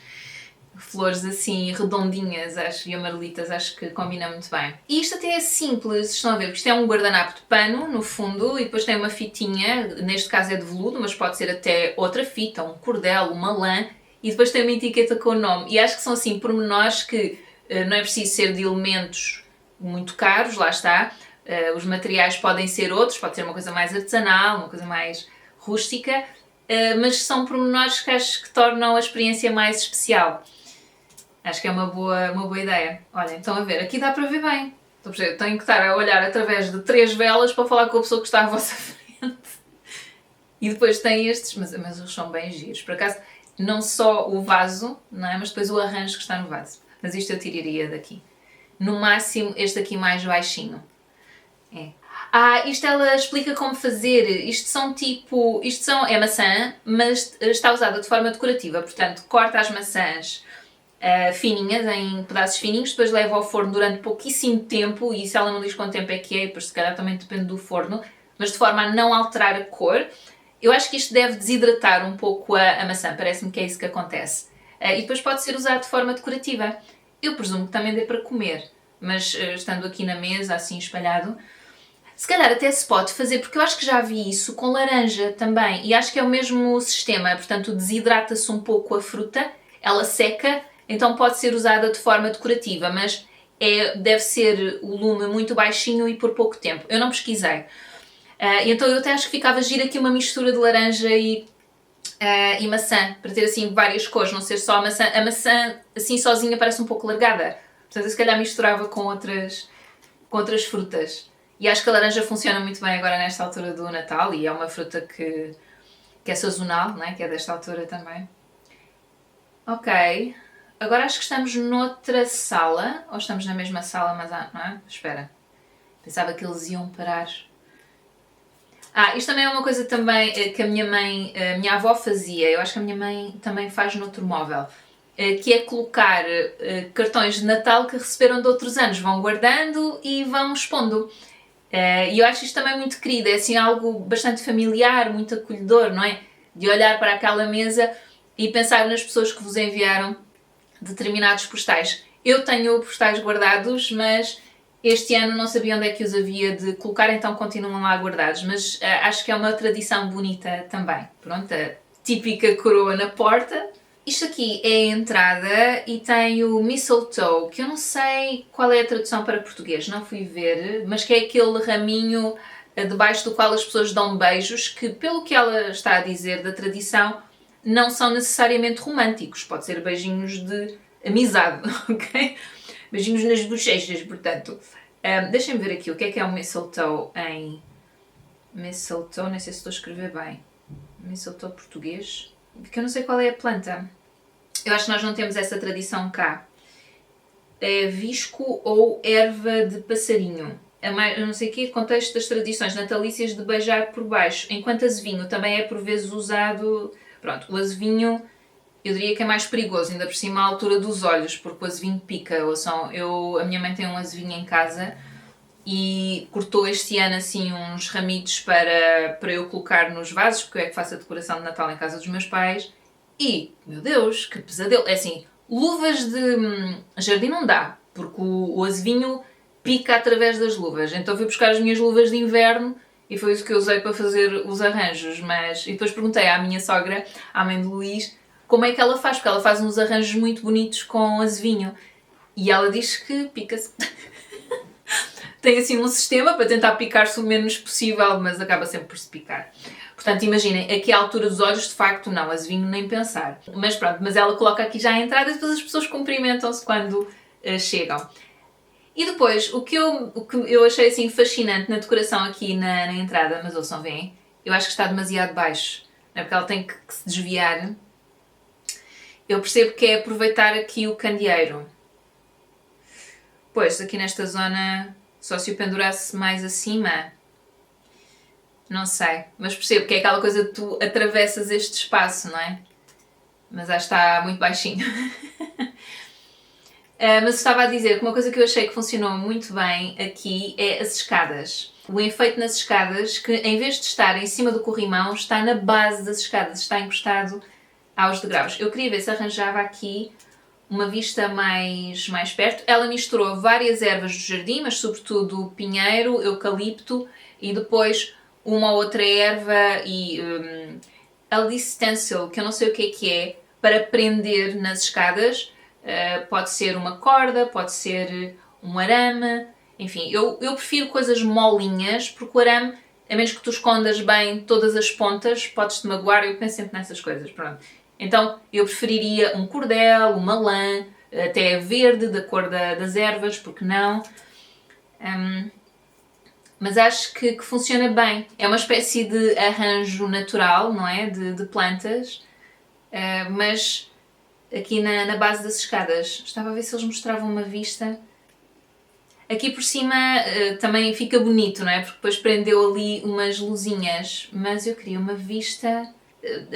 flores assim redondinhas, acho, e amarelitas, acho que combina muito bem. E isto até é simples, estão a ver, porque isto é um guardanapo de pano, no fundo, e depois tem uma fitinha, neste caso é de veludo, mas pode ser até outra fita, um cordel, uma lã, e depois tem uma etiqueta com o nome. E acho que são assim pormenores que não é preciso ser de elementos muito caros, lá está. Os materiais podem ser outros, pode ser uma coisa mais artesanal, uma coisa mais rústica, mas são pormenores que acho que tornam a experiência mais especial. Acho que é uma boa ideia. Olha, então a ver, aqui dá para ver bem. Tenho que estar a olhar através de 3 velas para falar com a pessoa que está à vossa frente. E depois tem estes, mas eles são bem giros. Por acaso, não só o vaso, não é? Mas depois o arranjo que está no vaso. Mas isto eu tiraria daqui. No máximo, este aqui mais baixinho. Isto ela explica como fazer. É maçã, mas está usada de forma decorativa. Portanto, corta as maçãs fininhas, em pedaços fininhos, depois leva ao forno durante pouquíssimo tempo, e isso ela não diz quanto tempo é que é, pois se calhar também depende do forno, mas de forma a não alterar a cor. Eu acho que isto deve desidratar um pouco a maçã, parece-me que é isso que acontece. E depois pode ser usado de forma decorativa. Eu presumo que também dê para comer, mas estando aqui na mesa, assim espalhado, se calhar até se pode fazer, porque eu acho que já vi isso com laranja também, e acho que é o mesmo sistema, portanto desidrata-se um pouco a fruta, ela seca, então pode ser usada de forma decorativa, mas deve ser o lume muito baixinho e por pouco tempo. Eu não pesquisei. Então eu até acho que ficava gira aqui uma mistura de laranja e maçã, para ter assim várias cores, não ser só a maçã. A maçã assim sozinha parece um pouco largada, portanto eu se calhar misturava com outras frutas. E acho que a laranja funciona muito bem agora nesta altura do Natal, e é uma fruta que é sazonal, não é? Que é desta altura também. Ok. Agora acho que estamos noutra sala, ou estamos na mesma sala, mas não é? Espera. Pensava que eles iam parar. Isto também é uma coisa também que a minha avó fazia, eu acho que a minha mãe também faz noutro móvel, que é colocar cartões de Natal que receberam de outros anos, vão guardando e vão expondo. E eu acho isto também muito querido, é assim algo bastante familiar, muito acolhedor, não é? De olhar para aquela mesa e pensar nas pessoas que vos enviaram determinados postais. Eu tenho postais guardados, mas este ano não sabia onde é que os havia de colocar, então continuam lá guardados. Mas acho que é uma tradição bonita também. Pronto, a típica coroa na porta. Isto aqui é a entrada e tem o mistletoe, que eu não sei qual é a tradução para português, não fui ver, mas que é aquele raminho debaixo do qual as pessoas dão beijos, que pelo que ela está a dizer da tradição, não são necessariamente românticos, pode ser beijinhos de amizade, ok? Beijinhos nas bochechas, portanto. Deixem-me ver aqui o que é o mistletoe em... Mistletoe, não sei se estou a escrever bem. Mistletoe português, porque eu não sei qual é a planta. Eu acho que nós não temos essa tradição cá. É visco ou erva de passarinho. Eu não sei o que, contexto das tradições natalícias de beijar por baixo, enquanto azevinho também é por vezes usado... Pronto, o azevinho eu diria que é mais perigoso, ainda por cima à altura dos olhos, porque o azevinho pica. A minha mãe tem um azevinho em casa e cortou este ano assim uns ramitos para eu colocar nos vasos, porque eu é que faço a decoração de Natal em casa dos meus pais. E, meu Deus, que pesadelo! É assim, luvas de jardim não dá, porque o azevinho pica através das luvas. Então fui buscar as minhas luvas de inverno e foi isso que eu usei para fazer os arranjos. E depois perguntei à minha sogra, à mãe de Luís, como é que ela faz, porque ela faz uns arranjos muito bonitos com azevinho. E ela diz que pica-se. Tem assim um sistema para tentar picar-se o menos possível, mas acaba sempre por se picar. Portanto, imaginem, aqui à altura dos olhos, de facto, não, azevinho nem pensar. Mas pronto, mas ela coloca aqui já a entrada e depois as pessoas cumprimentam-se quando chegam. E depois, o que eu achei assim fascinante na decoração aqui na entrada, mas ouçam, veem, eu acho que está demasiado baixo, não é? Porque ela tem que se desviar. Eu percebo que é aproveitar aqui o candeeiro. Pois, aqui nesta zona, só se o pendurasse mais acima. Não sei, mas percebo que é aquela coisa de tu atravessas este espaço, não é? Mas acho que está muito baixinho. Mas estava a dizer que uma coisa que eu achei que funcionou muito bem aqui é as escadas. O enfeite nas escadas, que em vez de estar em cima do corrimão, está na base das escadas, está encostado aos degraus. Eu queria ver se arranjava aqui uma vista mais perto. Ela misturou várias ervas do jardim, mas sobretudo pinheiro, eucalipto e depois uma outra erva e ela disse stencil, que eu não sei o que é, para prender nas escadas. Pode ser uma corda, pode ser um arame, enfim, eu prefiro coisas molinhas, porque o arame, a menos que tu escondas bem todas as pontas, podes-te magoar, eu penso sempre nessas coisas, pronto. Então eu preferiria um cordel, uma lã, até verde, da cor das ervas, porque não? Mas acho que funciona bem. É uma espécie de arranjo natural, não é? De plantas, mas aqui na base das escadas. Estava a ver se eles mostravam uma vista. Aqui por cima também fica bonito, não é? Porque depois prendeu ali umas luzinhas, mas eu queria uma vista.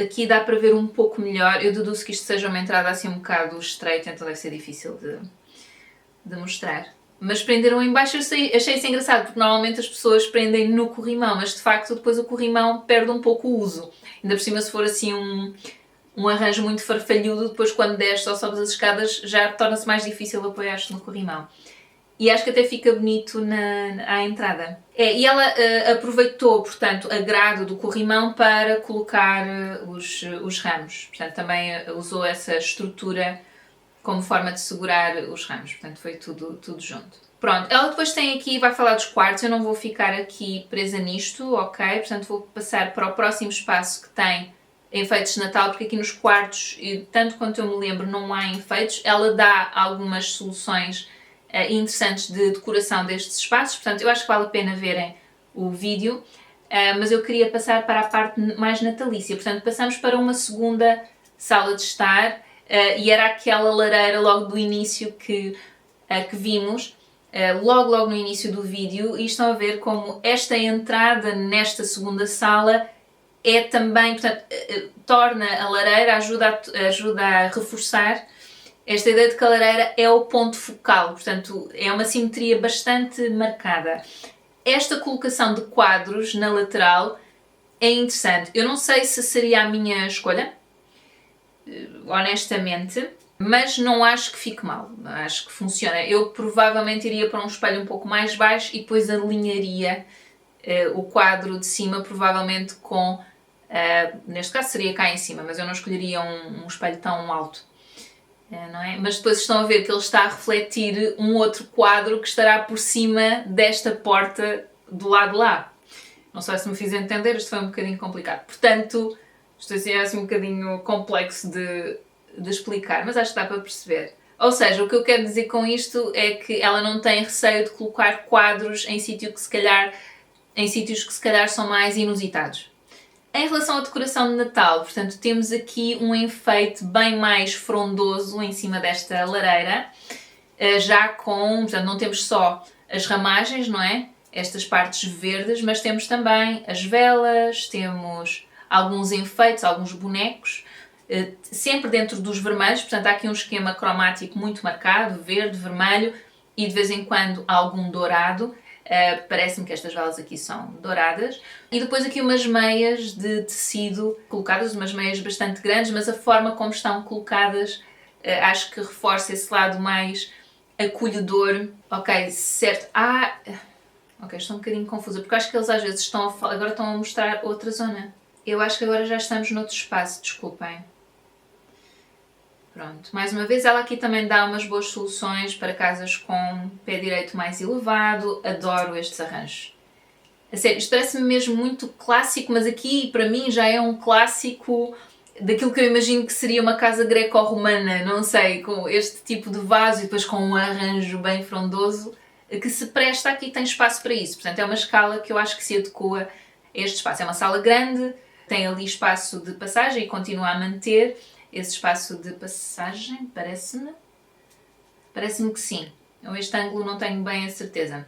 Aqui dá para ver um pouco melhor. Eu deduzo que isto seja uma entrada assim um bocado estreita, então deve ser difícil de mostrar. Mas prenderam em baixo, achei isso engraçado, porque normalmente as pessoas prendem no corrimão, mas de facto depois o corrimão perde um pouco o uso. Ainda por cima se for assim um arranjo muito farfalhudo, depois quando desces ou sobes as escadas já torna-se mais difícil apoiar-te no corrimão. E acho que até fica bonito à entrada. E ela aproveitou, portanto, a grade do corrimão para colocar os ramos. Portanto, também usou essa estrutura como forma de segurar os ramos. Portanto, foi tudo junto. Pronto, ela depois tem aqui, vai falar dos quartos, eu não vou ficar aqui presa nisto, ok? Portanto, vou passar para o próximo espaço que tem enfeites de Natal, porque aqui nos quartos, tanto quanto eu me lembro, não há enfeites. Ela dá algumas soluções interessantes de decoração destes espaços, portanto eu acho que vale a pena verem o vídeo, mas eu queria passar para a parte mais natalícia, portanto passamos para uma segunda sala de estar e era aquela lareira logo do início que vimos, logo no início do vídeo, e estão a ver como esta entrada nesta segunda sala é também, portanto, torna a lareira, ajuda a reforçar esta ideia de que a lareira é o ponto focal, portanto é uma simetria bastante marcada. Esta colocação de quadros na lateral é interessante. Eu não sei se seria a minha escolha, honestamente, mas não acho que fique mal, acho que funciona. Eu provavelmente iria para um espelho um pouco mais baixo e depois alinharia o quadro de cima, provavelmente com, neste caso seria cá em cima, mas eu não escolheria um espelho tão alto. Não é? Mas depois estão a ver que ele está a refletir um outro quadro que estará por cima desta porta do lado de lá. Não sei se me fiz entender, isto foi um bocadinho complicado. Portanto, isto é assim um bocadinho complexo de explicar, mas acho que dá para perceber. Ou seja, o que eu quero dizer com isto é que ela não tem receio de colocar quadros em sítios que se calhar são mais inusitados. Em relação à decoração de Natal, portanto, temos aqui um enfeite bem mais frondoso em cima desta lareira, já com, portanto, não temos só as ramagens, não é? Estas partes verdes, mas temos também as velas, temos alguns enfeites, alguns bonecos, sempre dentro dos vermelhos, portanto, há aqui um esquema cromático muito marcado, verde, vermelho e de vez em quando algum dourado. Parece-me que estas velas aqui são douradas. E depois aqui umas meias de tecido colocadas, umas meias bastante grandes, mas a forma como estão colocadas acho que reforça esse lado mais acolhedor. Ok, certo. Ok, estou um bocadinho confusa, porque acho que eles às vezes agora estão a mostrar outra zona. Eu acho que agora já estamos noutro espaço, desculpem. Pronto, mais uma vez ela aqui também dá umas boas soluções para casas com pé direito mais elevado. Adoro estes arranjos. A sério, isto parece-me mesmo muito clássico, mas aqui para mim já é um clássico daquilo que eu imagino que seria uma casa greco-romana, não sei, com este tipo de vaso e depois com um arranjo bem frondoso que se presta aqui, tem espaço para isso. Portanto, é uma escala que eu acho que se adequa a este espaço. É uma sala grande, tem ali espaço de passagem e continua a manter esse espaço de passagem, parece-me que sim. Este ângulo não tenho bem a certeza.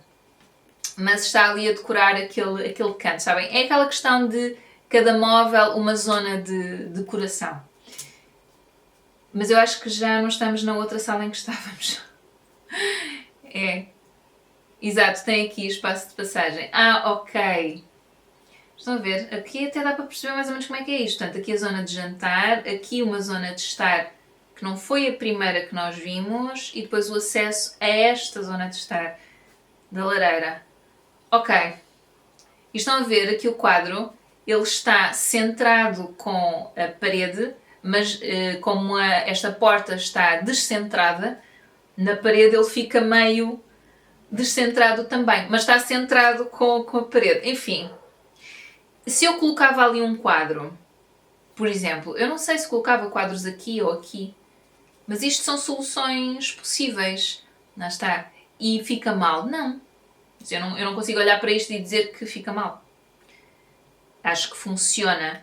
mas está ali a decorar aquele canto, sabem? É aquela questão de cada móvel uma zona de decoração. Mas eu acho que já não estamos na outra sala em que estávamos. É. Exato, tem aqui espaço de passagem. Ah, ok. Estão a ver? Aqui até dá para perceber mais ou menos como é que é isto. Portanto, aqui a zona de jantar, aqui uma zona de estar que não foi a primeira que nós vimos e depois o acesso a esta zona de estar da lareira. Ok. E estão a ver aqui o quadro, ele está centrado com a parede, mas como esta porta está descentrada, na parede ele fica meio descentrado também, mas está centrado com a parede. Enfim, se eu colocava ali um quadro, por exemplo, eu não sei se colocava quadros aqui ou aqui, mas isto são soluções possíveis, lá está. E fica mal? Não. Eu não consigo olhar para isto e dizer que fica mal. Acho que funciona.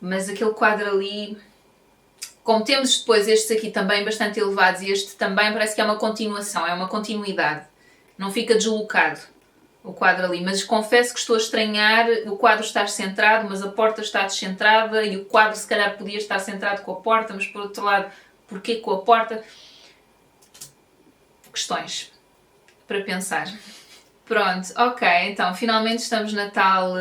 Mas aquele quadro ali... Como temos depois estes aqui também bastante elevados e este também, parece que é uma continuação, é uma continuidade. Não fica deslocado o quadro ali. Mas confesso que estou a estranhar o quadro estar centrado, mas a porta está descentrada e o quadro se calhar podia estar centrado com a porta, mas por outro lado, porquê com a porta? Questões para pensar. Pronto, ok, então finalmente estamos na tal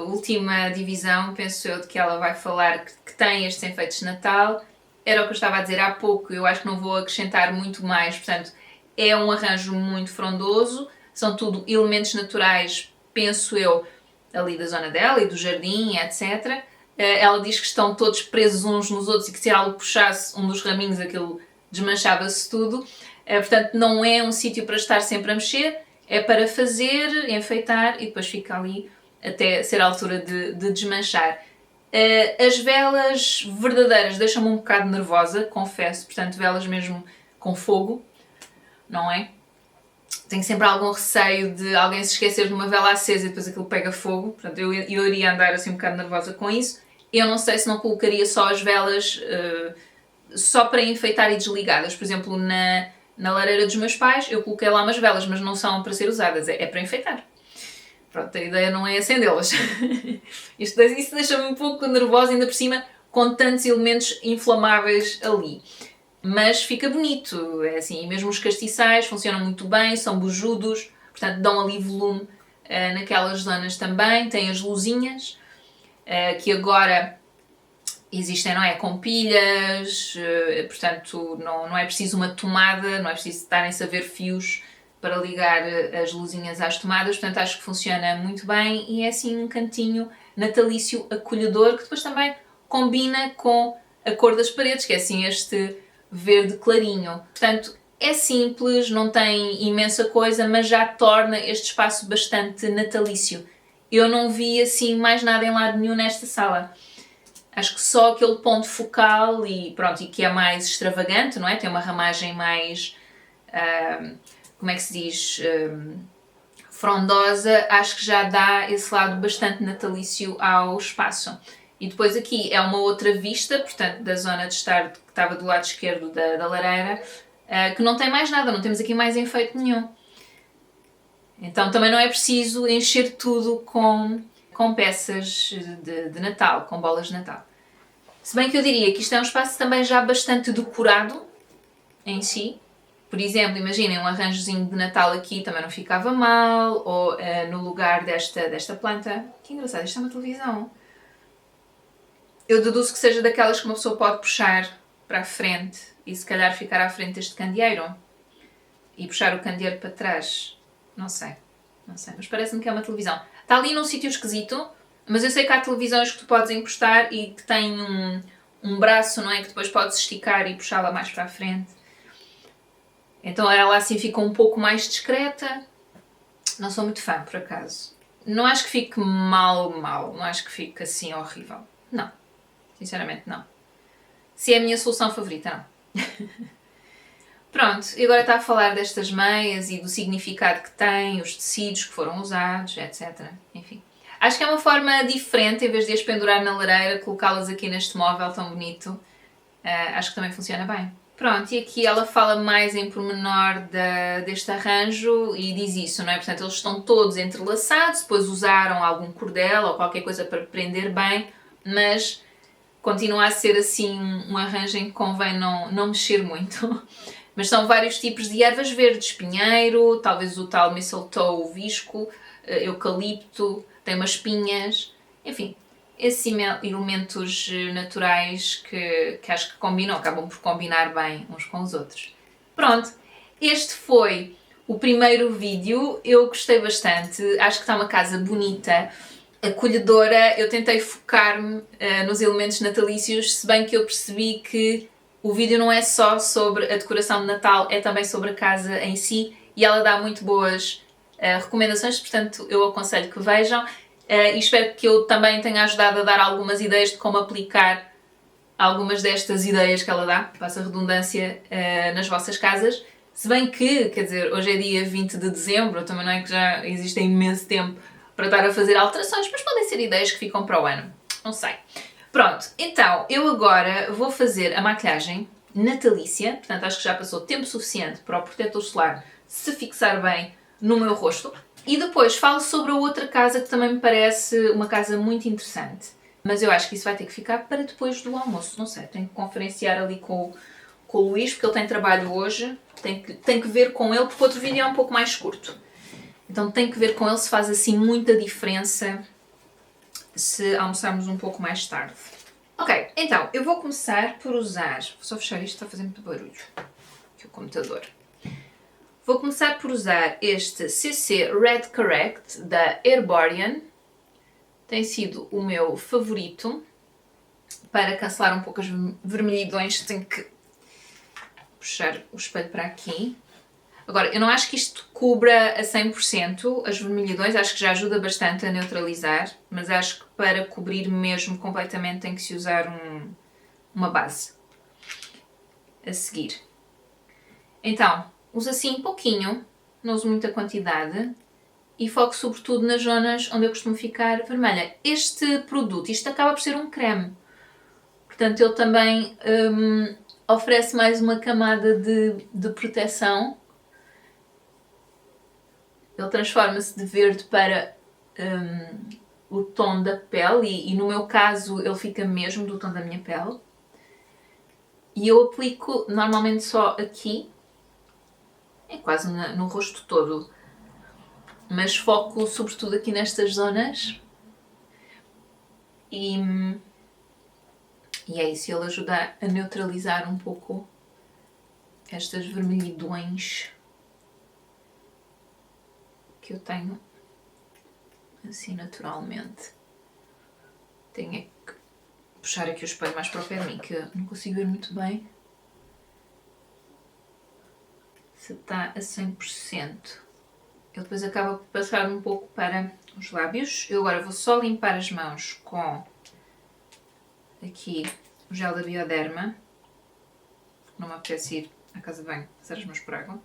última divisão, penso eu, de que ela vai falar que tem estes enfeites de Natal. Era o que eu estava a dizer há pouco, eu acho que não vou acrescentar muito mais, portanto é um arranjo muito frondoso, são tudo elementos naturais, penso eu, ali da zona dela e do jardim, etc. Ela diz que estão todos presos uns nos outros e que se algo puxasse um dos raminhos aquilo desmanchava-se tudo. Portanto, não é um sítio para estar sempre a mexer, é para fazer, enfeitar e depois fica ali até ser a altura de desmanchar. As velas verdadeiras deixam-me um bocado nervosa, confesso, portanto, velas mesmo com fogo, não é? Tenho sempre algum receio de alguém se esquecer de uma vela acesa e depois aquilo pega fogo, portanto, eu iria andar assim um bocado nervosa com isso. Eu não sei se não colocaria só as velas só para enfeitar e desligadas, por exemplo, na lareira dos meus pais, eu coloquei lá umas velas, mas não são para ser usadas, é para enfeitar. Pronto, a ideia não é acendê-las. Isso deixa-me um pouco nervosa, ainda por cima, com tantos elementos inflamáveis ali. Mas fica bonito, é assim, e mesmo os castiçais funcionam muito bem, são bujudos, portanto dão ali volume naquelas zonas também. Tem as luzinhas, que agora existem, não é? Com pilhas, portanto não é preciso uma tomada, não é preciso estarem-se a ver fios para ligar as luzinhas às tomadas, portanto acho que funciona muito bem e é assim um cantinho natalício acolhedor que depois também combina com a cor das paredes, que é assim este verde clarinho. Portanto, é simples, não tem imensa coisa, mas já torna este espaço bastante natalício. Eu não vi assim mais nada em lado nenhum nesta sala. Acho que só aquele ponto focal e pronto, e que é mais extravagante, não é? Tem uma ramagem mais, como é que se diz, frondosa, acho que já dá esse lado bastante natalício ao espaço. E depois aqui é uma outra vista, portanto, da zona de estar que estava do lado esquerdo da lareira, que não tem mais nada, não temos aqui mais enfeite nenhum. Então também não é preciso encher tudo com peças de Natal, com bolas de Natal. Se bem que eu diria que isto é um espaço também já bastante decorado em si. Por exemplo, imaginem um arranjozinho de Natal aqui também não ficava mal, ou no lugar desta planta. Que engraçado, isto é uma televisão. Eu deduzo que seja daquelas que uma pessoa pode puxar para a frente e se calhar ficar à frente deste candeeiro e puxar o candeeiro para trás. Não sei, mas parece-me que é uma televisão. Está ali num sítio esquisito, mas eu sei que há televisões que tu podes encostar e que têm um braço, não é? Que depois podes esticar e puxá-la mais para a frente. Então ela assim fica um pouco mais discreta. Não sou muito fã, por acaso. Não acho que fique mal. Não acho que fique assim horrível. Não. Sinceramente, não. Se é a minha solução favorita, não. Pronto, e agora está a falar destas meias e do significado que têm, os tecidos que foram usados, etc. Enfim. Acho que é uma forma diferente, em vez de as pendurar na lareira, colocá-las aqui neste móvel tão bonito. Acho que também funciona bem. Pronto, e aqui ela fala mais em pormenor deste arranjo e diz isso, não é? Portanto, eles estão todos entrelaçados, depois usaram algum cordel ou qualquer coisa para prender bem, mas continua a ser assim um arranjo em que convém não mexer muito. Mas são vários tipos de ervas verdes, pinheiro, talvez o tal mistletoe, o visco, eucalipto, tem umas pinhas, enfim, esses elementos naturais que acho que combinam, acabam por combinar bem uns com os outros. Pronto, este foi o primeiro vídeo, eu gostei bastante, acho que está uma casa bonita, acolhedora. Eu tentei focar-me nos elementos natalícios, se bem que eu percebi que o vídeo não é só sobre a decoração de Natal, é também sobre a casa em si e ela dá muito boas recomendações, portanto eu aconselho que vejam e espero que eu também tenha ajudado a dar algumas ideias de como aplicar algumas destas ideias que ela dá, passa a redundância, nas vossas casas. Se bem que, quer dizer, hoje é dia 20 de dezembro, também não é que já existe imenso tempo para estar a fazer alterações, mas podem ser ideias que ficam para o ano, não sei. Pronto, então eu agora vou fazer a maquilhagem natalícia, portanto acho que já passou tempo suficiente para o protetor solar se fixar bem no meu rosto. E depois falo sobre a outra casa que também me parece uma casa muito interessante. Mas eu acho que isso vai ter que ficar para depois do almoço, não sei, tenho que conferenciar ali com o Luís, porque ele tem trabalho hoje, tenho que ver com ele, porque o outro vídeo é um pouco mais curto. Então tenho que ver com ele se faz assim muita diferença se almoçarmos um pouco mais tarde. Ok, então eu vou começar por usar, vou só fechar isto, está a fazer muito barulho, aqui o computador. Vou começar por usar este CC Red Correct da Herborian. Tem sido o meu favorito. Para cancelar um pouco as vermelhidões, tenho que puxar o espelho para aqui. Agora, eu não acho que isto cubra a 100% as vermelhidões, acho que já ajuda bastante a neutralizar, mas acho que para cobrir mesmo completamente tem que se usar uma base a seguir. Então, uso assim pouquinho, não uso muita quantidade e foco sobretudo nas zonas onde eu costumo ficar vermelha. Este produto, isto acaba por ser um creme, portanto ele também oferece mais uma camada de proteção. Ele transforma-se de verde para o tom da pele e no meu caso ele fica mesmo do tom da minha pele. E eu aplico normalmente só aqui, é quase no rosto todo, mas foco sobretudo aqui nestas zonas e é isso, ele ajuda a neutralizar um pouco estas vermelhidões que eu tenho assim naturalmente. Tenho é que puxar aqui o espelho mais para o pé de mim, que eu não consigo ver muito bem se está a 100%. Ele depois acaba por passar um pouco para os lábios. Eu agora vou só limpar as mãos com aqui o gel da Bioderma. Não me apetece ir à casa de banho fazer as mãos por água.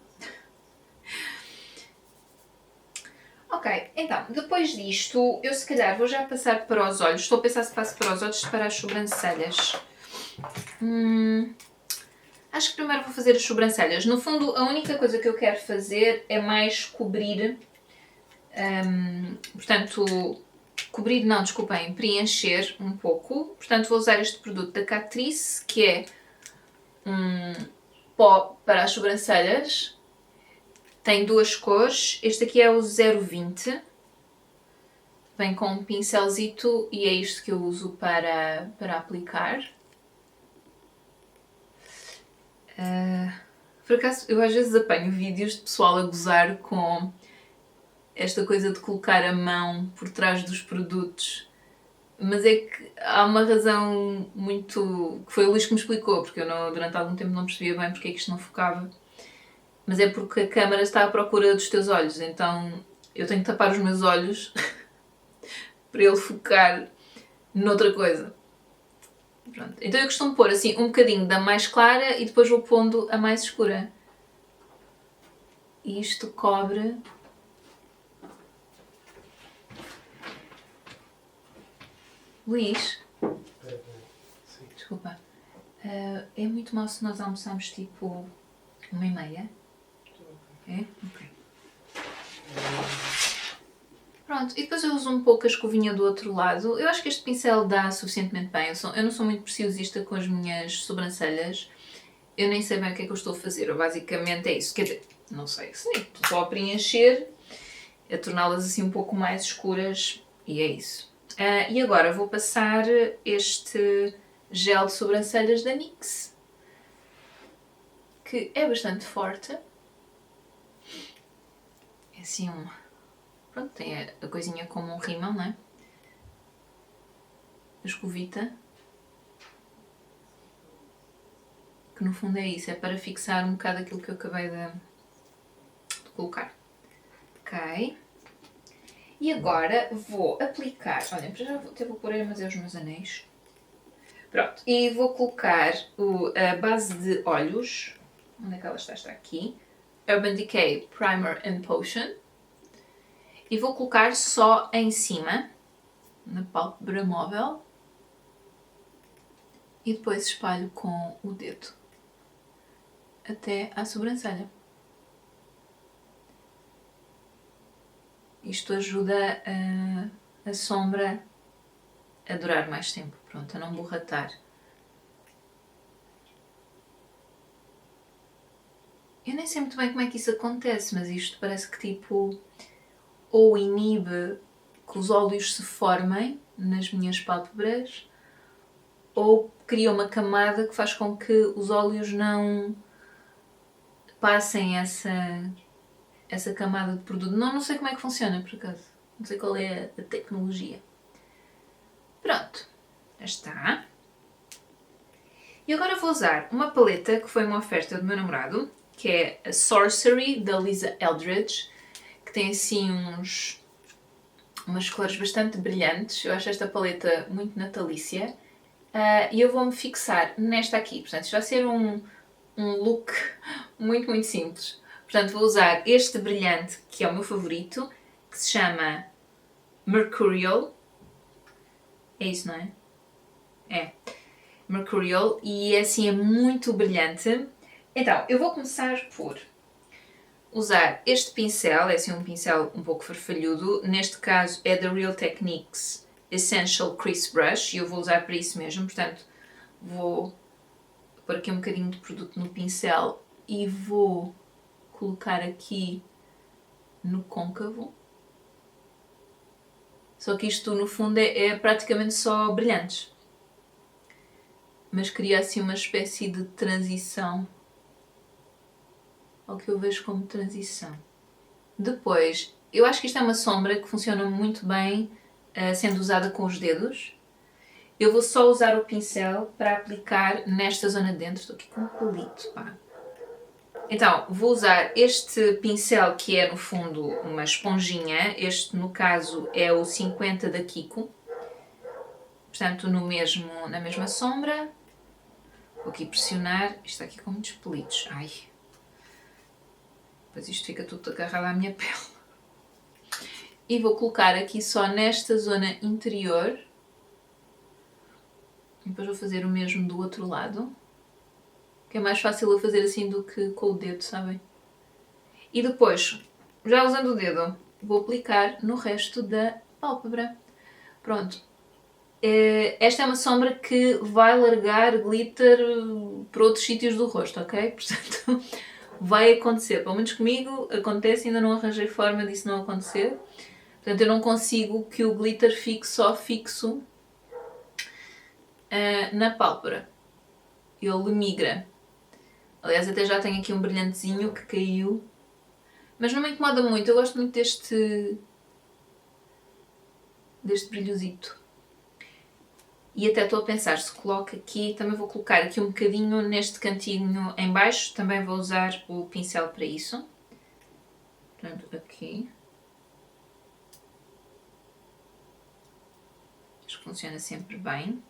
Ok, então, depois disto, eu se calhar vou já passar para os olhos. Estou a pensar se passo para os olhos ou para as sobrancelhas. Acho que primeiro vou fazer as sobrancelhas. No fundo, a única coisa que eu quero fazer é mais cobrir. Cobrir não, desculpem, preencher um pouco. Portanto, vou usar este produto da Catrice, que é um pó para as sobrancelhas. Tem duas cores, este aqui é o 020, vem com um pincelzito e é isto que eu uso para aplicar. Por acaso, eu às vezes apanho vídeos de pessoal a gozar com esta coisa de colocar a mão por trás dos produtos, mas é que há uma razão muito... que foi o Luís que me explicou, porque eu durante algum tempo não percebia bem porque é que isto não focava. Mas é porque a câmera está à procura dos teus olhos, então eu tenho que tapar os meus olhos para ele focar noutra coisa. Pronto. Então eu costumo pôr assim um bocadinho da mais clara e depois vou pondo a mais escura. E isto cobre... Luís? Desculpa. É muito mal se nós almoçarmos tipo 1h30? É? Ok. Pronto, e depois eu uso um pouco a escovinha do outro lado. Eu acho que este pincel dá suficientemente bem. Eu não sou muito preciosista com as minhas sobrancelhas. Eu nem sei bem o que é que eu estou a fazer. Basicamente é isso. Quer dizer, não sei. Estou só a preencher, a torná-las assim um pouco mais escuras e é isso. E agora vou passar este gel de sobrancelhas da NYX, que é bastante forte. É assim pronto, tem a coisinha como um rímel, não é? A escovita. Que no fundo é isso, é para fixar um bocado aquilo que eu acabei de colocar. Ok. E agora vou aplicar, olhem, já até vou pôr aí mas é os meus anéis. Pronto, e vou colocar a base de olhos, onde é que ela está? Está aqui. Urban Decay Primer and Potion. E vou colocar só em cima, na pálpebra móvel. E depois espalho com o dedo até à sobrancelha. Isto ajuda a sombra a durar mais tempo, pronto, a não borratar. Eu nem sei muito bem como é que isso acontece, mas isto parece que tipo ou inibe que os óleos se formem nas minhas pálpebras ou cria uma camada que faz com que os óleos não passem essa camada de produto. Não sei como é que funciona, por acaso. Não sei qual é a tecnologia. Pronto, já está. E agora vou usar uma paleta que foi uma oferta do meu namorado, que é a Sorcery, da Lisa Eldridge, que tem assim umas cores bastante brilhantes. Eu acho esta paleta muito natalícia. E eu vou-me fixar nesta aqui. Portanto, isto vai ser um look muito, muito simples. Portanto, vou usar este brilhante, que é o meu favorito, que se chama Mercurial. É isso, não é? É. Mercurial. E assim é muito brilhante. Então, eu vou começar por usar este pincel. É assim um pincel um pouco farfalhudo. Neste caso é da Real Techniques Essential Crease Brush. E eu vou usar para isso mesmo. Portanto, vou pôr aqui um bocadinho de produto no pincel e vou colocar aqui no côncavo. Só que isto no fundo é praticamente só brilhantes. Mas cria assim uma espécie de transição ao que eu vejo como transição. Depois, eu acho que isto é uma sombra que funciona muito bem sendo usada com os dedos. Eu vou só usar o pincel para aplicar nesta zona de dentro. Estou aqui com um palito, pá. Então, vou usar este pincel que é no fundo uma esponjinha. Este no caso é o 50 da Kiko. Portanto, na mesma sombra. Vou aqui pressionar. Isto está aqui com muitos pelitos. Ai. Depois isto fica tudo agarrado à minha pele. E vou colocar aqui só nesta zona interior. E depois vou fazer o mesmo do outro lado. Que é mais fácil eu fazer assim do que com o dedo, sabem? E depois, já usando o dedo, vou aplicar no resto da pálpebra. Pronto. Esta é uma sombra que vai largar glitter para outros sítios do rosto, ok? Portanto, vai acontecer. Pelo menos comigo acontece, ainda não arranjei forma disso não acontecer. Portanto, eu não consigo que o glitter fique só fixo na pálpebra. Ele migra. Aliás, até já tenho aqui um brilhantezinho que caiu. Mas não me incomoda muito, eu gosto muito deste brilhozito. E até estou a pensar, se coloco aqui, também vou colocar aqui um bocadinho neste cantinho em baixo, também vou usar o pincel para isso. Portanto, aqui. Acho que funciona sempre bem.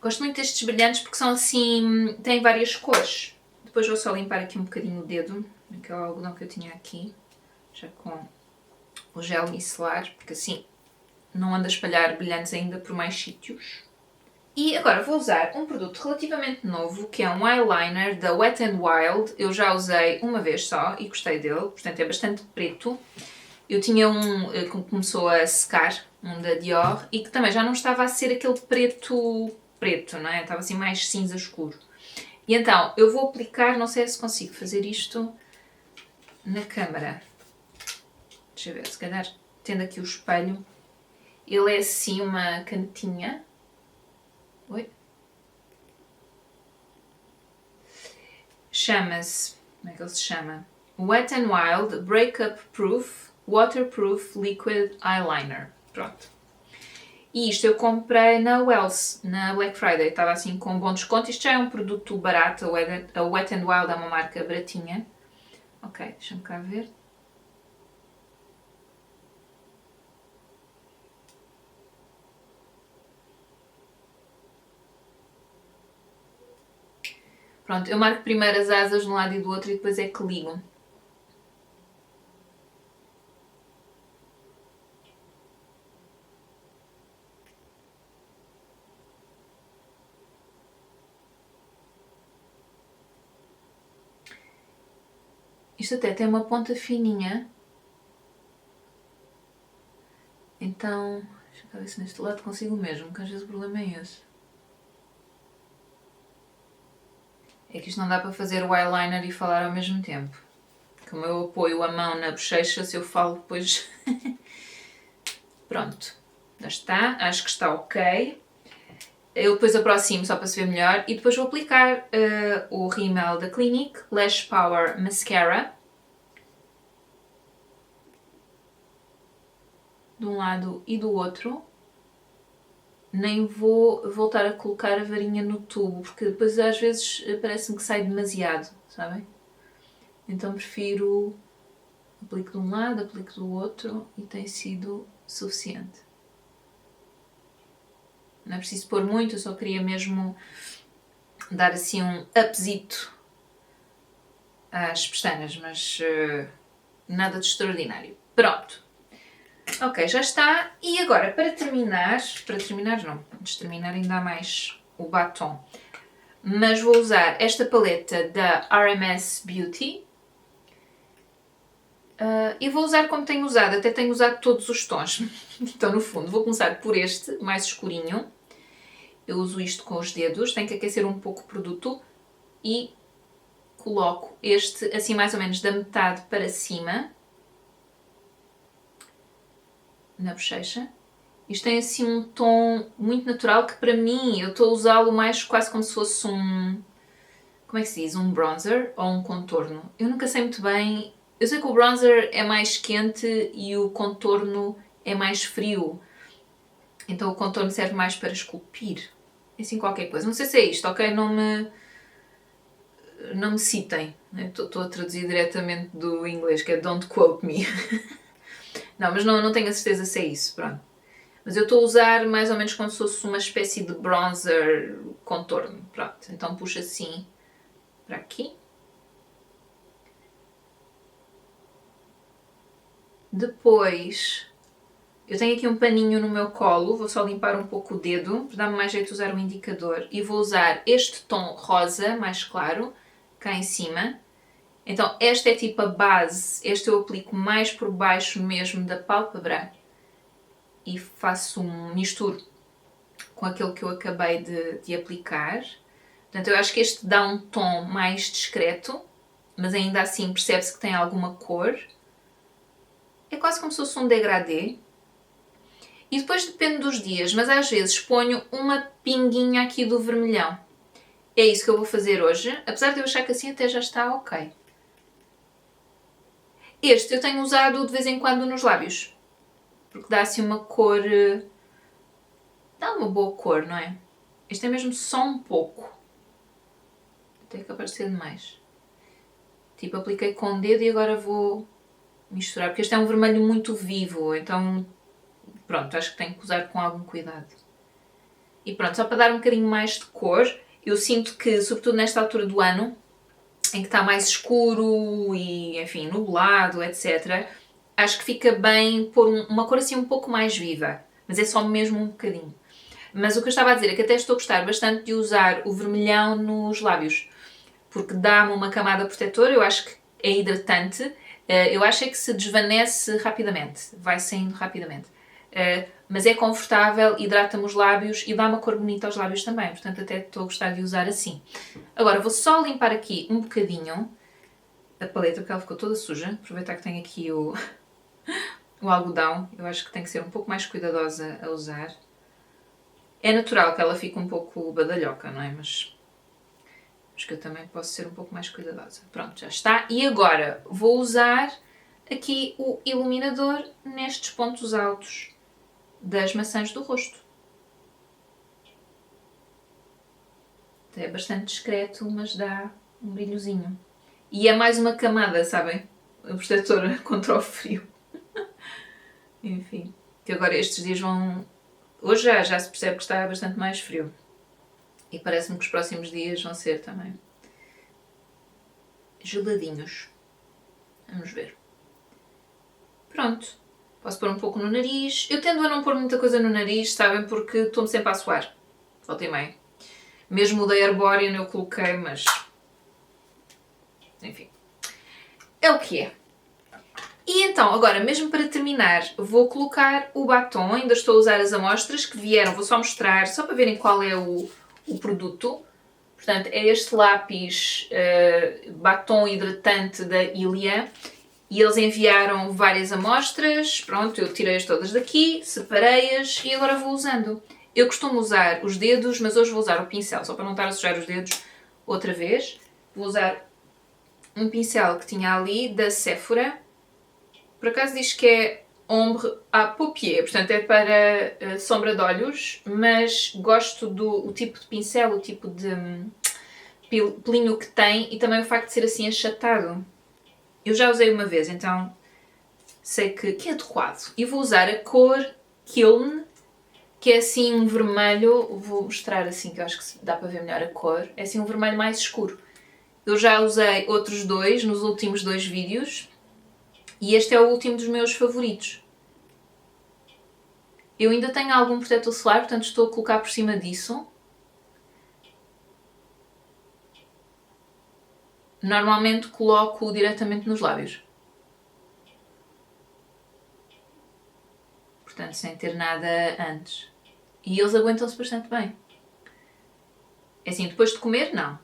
Gosto muito destes brilhantes porque são assim, têm várias cores. Depois vou só limpar aqui um bocadinho o dedo, aquele algodão que eu tinha aqui, já com o gel micelar, porque assim não ando a espalhar brilhantes ainda por mais sítios. E agora vou usar um produto relativamente novo, que é um eyeliner da Wet n Wild. Eu já usei uma vez só e gostei dele, portanto é bastante preto. Eu tinha um que começou a secar, um da Dior, e que também já não estava a ser aquele preto, não é? Estava assim mais cinza escuro. E então, eu vou aplicar, não sei se consigo fazer isto na câmara. Deixa eu ver, se calhar tendo aqui o espelho. Ele é assim uma canetinha. Oi? Chama-se, como é que ele se chama? Wet n Wild Breakup Proof Waterproof Liquid Eyeliner. Pronto. E isto eu comprei na Wells, na Black Friday. Estava assim com bom desconto. Isto já é um produto barato. A Wet n Wild é uma marca baratinha. Ok, deixa-me cá ver. Pronto, eu marco primeiro as asas de um lado e do outro e depois é que ligo. Isto até tem uma ponta fininha. Então, deixa eu ver se neste lado consigo mesmo, que às vezes o problema é esse. É que isto não dá para fazer o eyeliner e falar ao mesmo tempo. Como eu apoio a mão na bochecha, se eu falo depois... Pronto, já está, acho que está ok. Eu depois aproximo só para se ver melhor e depois vou aplicar o rímel da Clinique Lash Power Mascara. De um lado e do outro. Nem vou voltar a colocar a varinha no tubo, porque depois às vezes parece-me que sai demasiado, sabem? Então prefiro aplico de um lado, aplico do outro e tem sido suficiente. Não é preciso pôr muito, eu só queria mesmo dar assim um upzito às pestanas, mas nada de extraordinário. Pronto. Ok, já está. E agora, para terminar não, antes de terminar ainda há mais o batom. Mas vou usar esta paleta da RMS Beauty. E vou usar como tenho usado, até tenho usado todos os tons. Então, no fundo, vou começar por este, mais escurinho. Eu uso isto com os dedos, tenho que aquecer um pouco o produto e coloco este assim mais ou menos da metade para cima. Na bochecha. Isto tem assim um tom muito natural que para mim eu estou a usá-lo mais quase como se fosse um... Como é que se diz? Um bronzer ou um contorno. Eu nunca sei muito bem... Eu sei que o bronzer é mais quente e o contorno é mais frio. Então o contorno serve mais para esculpir. É assim qualquer coisa. Não sei se é isto, ok? Não me citem. Estou a traduzir diretamente do inglês, que é don't quote me. Não, mas não tenho a certeza se é isso, pronto. Mas eu estou a usar mais ou menos como se fosse uma espécie de bronzer contorno, pronto. Então puxo assim para aqui. Depois, eu tenho aqui um paninho no meu colo, vou só limpar um pouco o dedo, dá-me mais jeito de usar o indicador. E vou usar este tom rosa, mais claro, cá em cima. Então esta é tipo a base, este eu aplico mais por baixo mesmo da pálpebra e faço um misturo com aquele que eu acabei de aplicar. Portanto, eu acho que este dá um tom mais discreto, mas ainda assim percebe-se que tem alguma cor. É quase como se fosse um degradê. E depois depende dos dias, mas às vezes ponho uma pinguinha aqui do vermelhão. É isso que eu vou fazer hoje, apesar de eu achar que assim até já está ok. Este eu tenho usado de vez em quando nos lábios, porque dá assim uma cor... dá uma boa cor, não é? Este é mesmo só um pouco. Até que aparecer demais. Tipo, apliquei com o dedo e agora vou misturar, porque este é um vermelho muito vivo, então pronto, acho que tenho que usar com algum cuidado. E pronto, só para dar um bocadinho mais de cor, eu sinto que, sobretudo nesta altura do ano, em que está mais escuro e, enfim, nublado, etc., acho que fica bem pôr uma cor assim um pouco mais viva, mas é só mesmo um bocadinho. Mas o que eu estava a dizer é que até estou a gostar bastante de usar o vermelhão nos lábios, porque dá-me uma camada protetora, eu acho que é hidratante, eu acho é que se desvanece rapidamente, vai saindo rapidamente. Mas é confortável, hidrata-me os lábios e dá uma cor bonita aos lábios também, portanto até estou a gostar de usar assim. Agora vou só limpar aqui um bocadinho a paleta, porque ela ficou toda suja. Aproveitar que tenho aqui o algodão, eu acho que tem que ser um pouco mais cuidadosa a usar. É natural que ela fique um pouco badalhoca, não é? Mas acho que eu também posso ser um pouco mais cuidadosa. Pronto, já está. E agora vou usar aqui o iluminador nestes pontos altos das maçãs do rosto. É bastante discreto, mas dá um brilhozinho. E é mais uma camada, sabem? A protetora contra o frio. Enfim, que agora estes dias vão... Hoje já se percebe que está bastante mais frio. E parece-me que os próximos dias vão ser também geladinhos. Vamos ver. Pronto. Posso pôr um pouco no nariz. Eu tendo a não pôr muita coisa no nariz, sabem? Porque estou-me sempre a suar. Volta e meia. Mesmo o da Herborian eu coloquei, mas... Enfim. É o que é. E então, agora, mesmo para terminar, vou colocar o batom. Ainda estou a usar as amostras que vieram. Vou só mostrar, só para verem qual é o produto. Portanto, é este lápis batom hidratante da Ilia. E eles enviaram várias amostras. Pronto, eu tirei-as todas daqui, separei-as e agora vou usando. Eu costumo usar os dedos, mas hoje vou usar o pincel, só para não estar a sujar os dedos outra vez. Vou usar um pincel que tinha ali, da Sephora. Por acaso diz que é ombre à paupier, portanto é para sombra de olhos, mas gosto do tipo de pincel, o tipo de pelinho que tem e também o facto de ser assim achatado. Eu já usei uma vez, então sei que é adequado. E vou usar a cor Kiln, que é assim um vermelho, vou mostrar assim que eu acho que dá para ver melhor a cor, é assim um vermelho mais escuro. Eu já usei outros dois nos últimos 2 vídeos e este é o último dos meus favoritos. Eu ainda tenho algum protetor solar, portanto estou a colocar por cima disso. Normalmente coloco diretamente nos lábios. Portanto, sem ter nada antes. E eles aguentam-se bastante bem. É assim, depois de comer, não.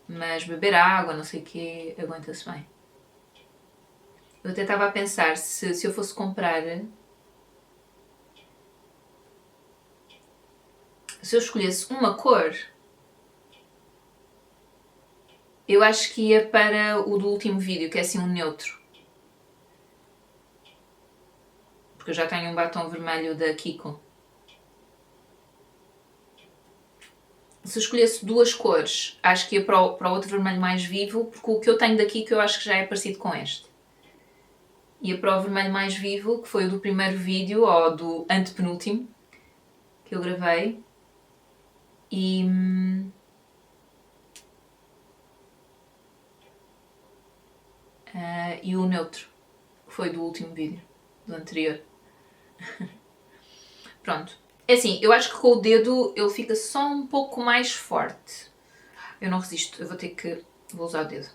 Mas beber água, não sei o quê, aguenta-se bem. Eu até estava a pensar se eu fosse comprar... Se eu escolhesse uma cor, eu acho que ia para o do último vídeo, que é assim um neutro. Porque eu já tenho um batom vermelho da Kiko. Se eu escolhesse 2 cores, acho que ia para o outro vermelho mais vivo, porque o que eu tenho daqui que eu acho que já é parecido com este. Ia para o vermelho mais vivo, que foi o do primeiro vídeo, ou do antepenúltimo, que eu gravei. E o neutro, que foi do último vídeo, do anterior. Pronto. É assim, eu acho que com o dedo ele fica só um pouco mais forte. Eu não resisto, eu vou usar o dedo.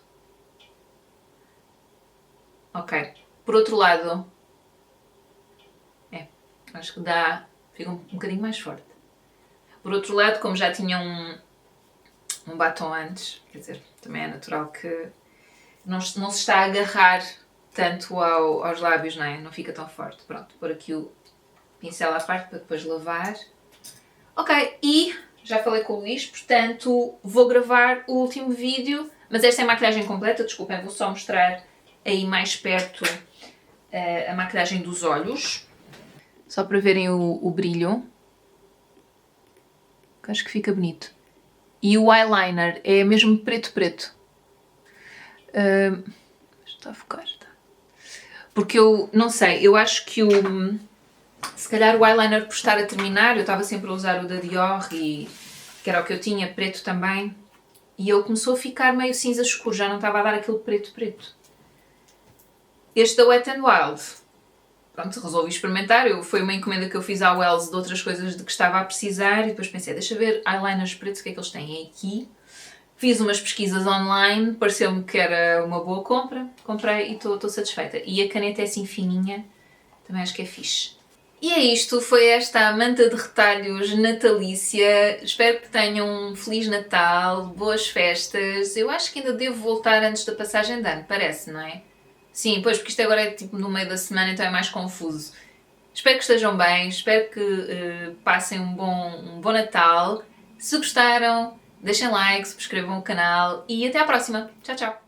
Ok. Por outro lado, acho que fica um bocadinho mais forte. Por outro lado, como já tinha um batom antes, quer dizer, também é natural que não se está a agarrar tanto aos lábios, não é? Não fica tão forte. Pronto, pôr aqui o pincel à parte para depois lavar. Ok, e já falei com o Luís, portanto vou gravar o último vídeo, mas esta é a maquilhagem completa, desculpem, vou só mostrar aí mais perto a maquilhagem dos olhos. Só para verem o brilho. Que acho que fica bonito. E o eyeliner é mesmo preto. Está a focar, está. Porque eu não sei, eu acho que se calhar o eyeliner por estar a terminar, eu estava sempre a usar o da Dior e que era o que eu tinha, preto também. E ele começou a ficar meio cinza escuro, já não estava a dar aquele preto. Este da Wet n Wild, pronto, resolvi experimentar. Foi uma encomenda que eu fiz à Wells de outras coisas de que estava a precisar e depois pensei, deixa ver eyeliners pretos, o que é que eles têm aqui. Fiz umas pesquisas online, pareceu-me que era uma boa compra, comprei e estou satisfeita. E a caneta é assim fininha, também acho que é fixe. E é isto, foi esta a manta de retalhos natalícia. Espero que tenham um Feliz Natal, boas festas. Eu acho que ainda devo voltar antes da passagem de ano, parece, não é? Sim, pois, porque isto agora é tipo no meio da semana, então é mais confuso. Espero que estejam bem, espero que passem um bom Natal. Se gostaram, deixem like, subscrevam o canal e até à próxima. Tchau, tchau!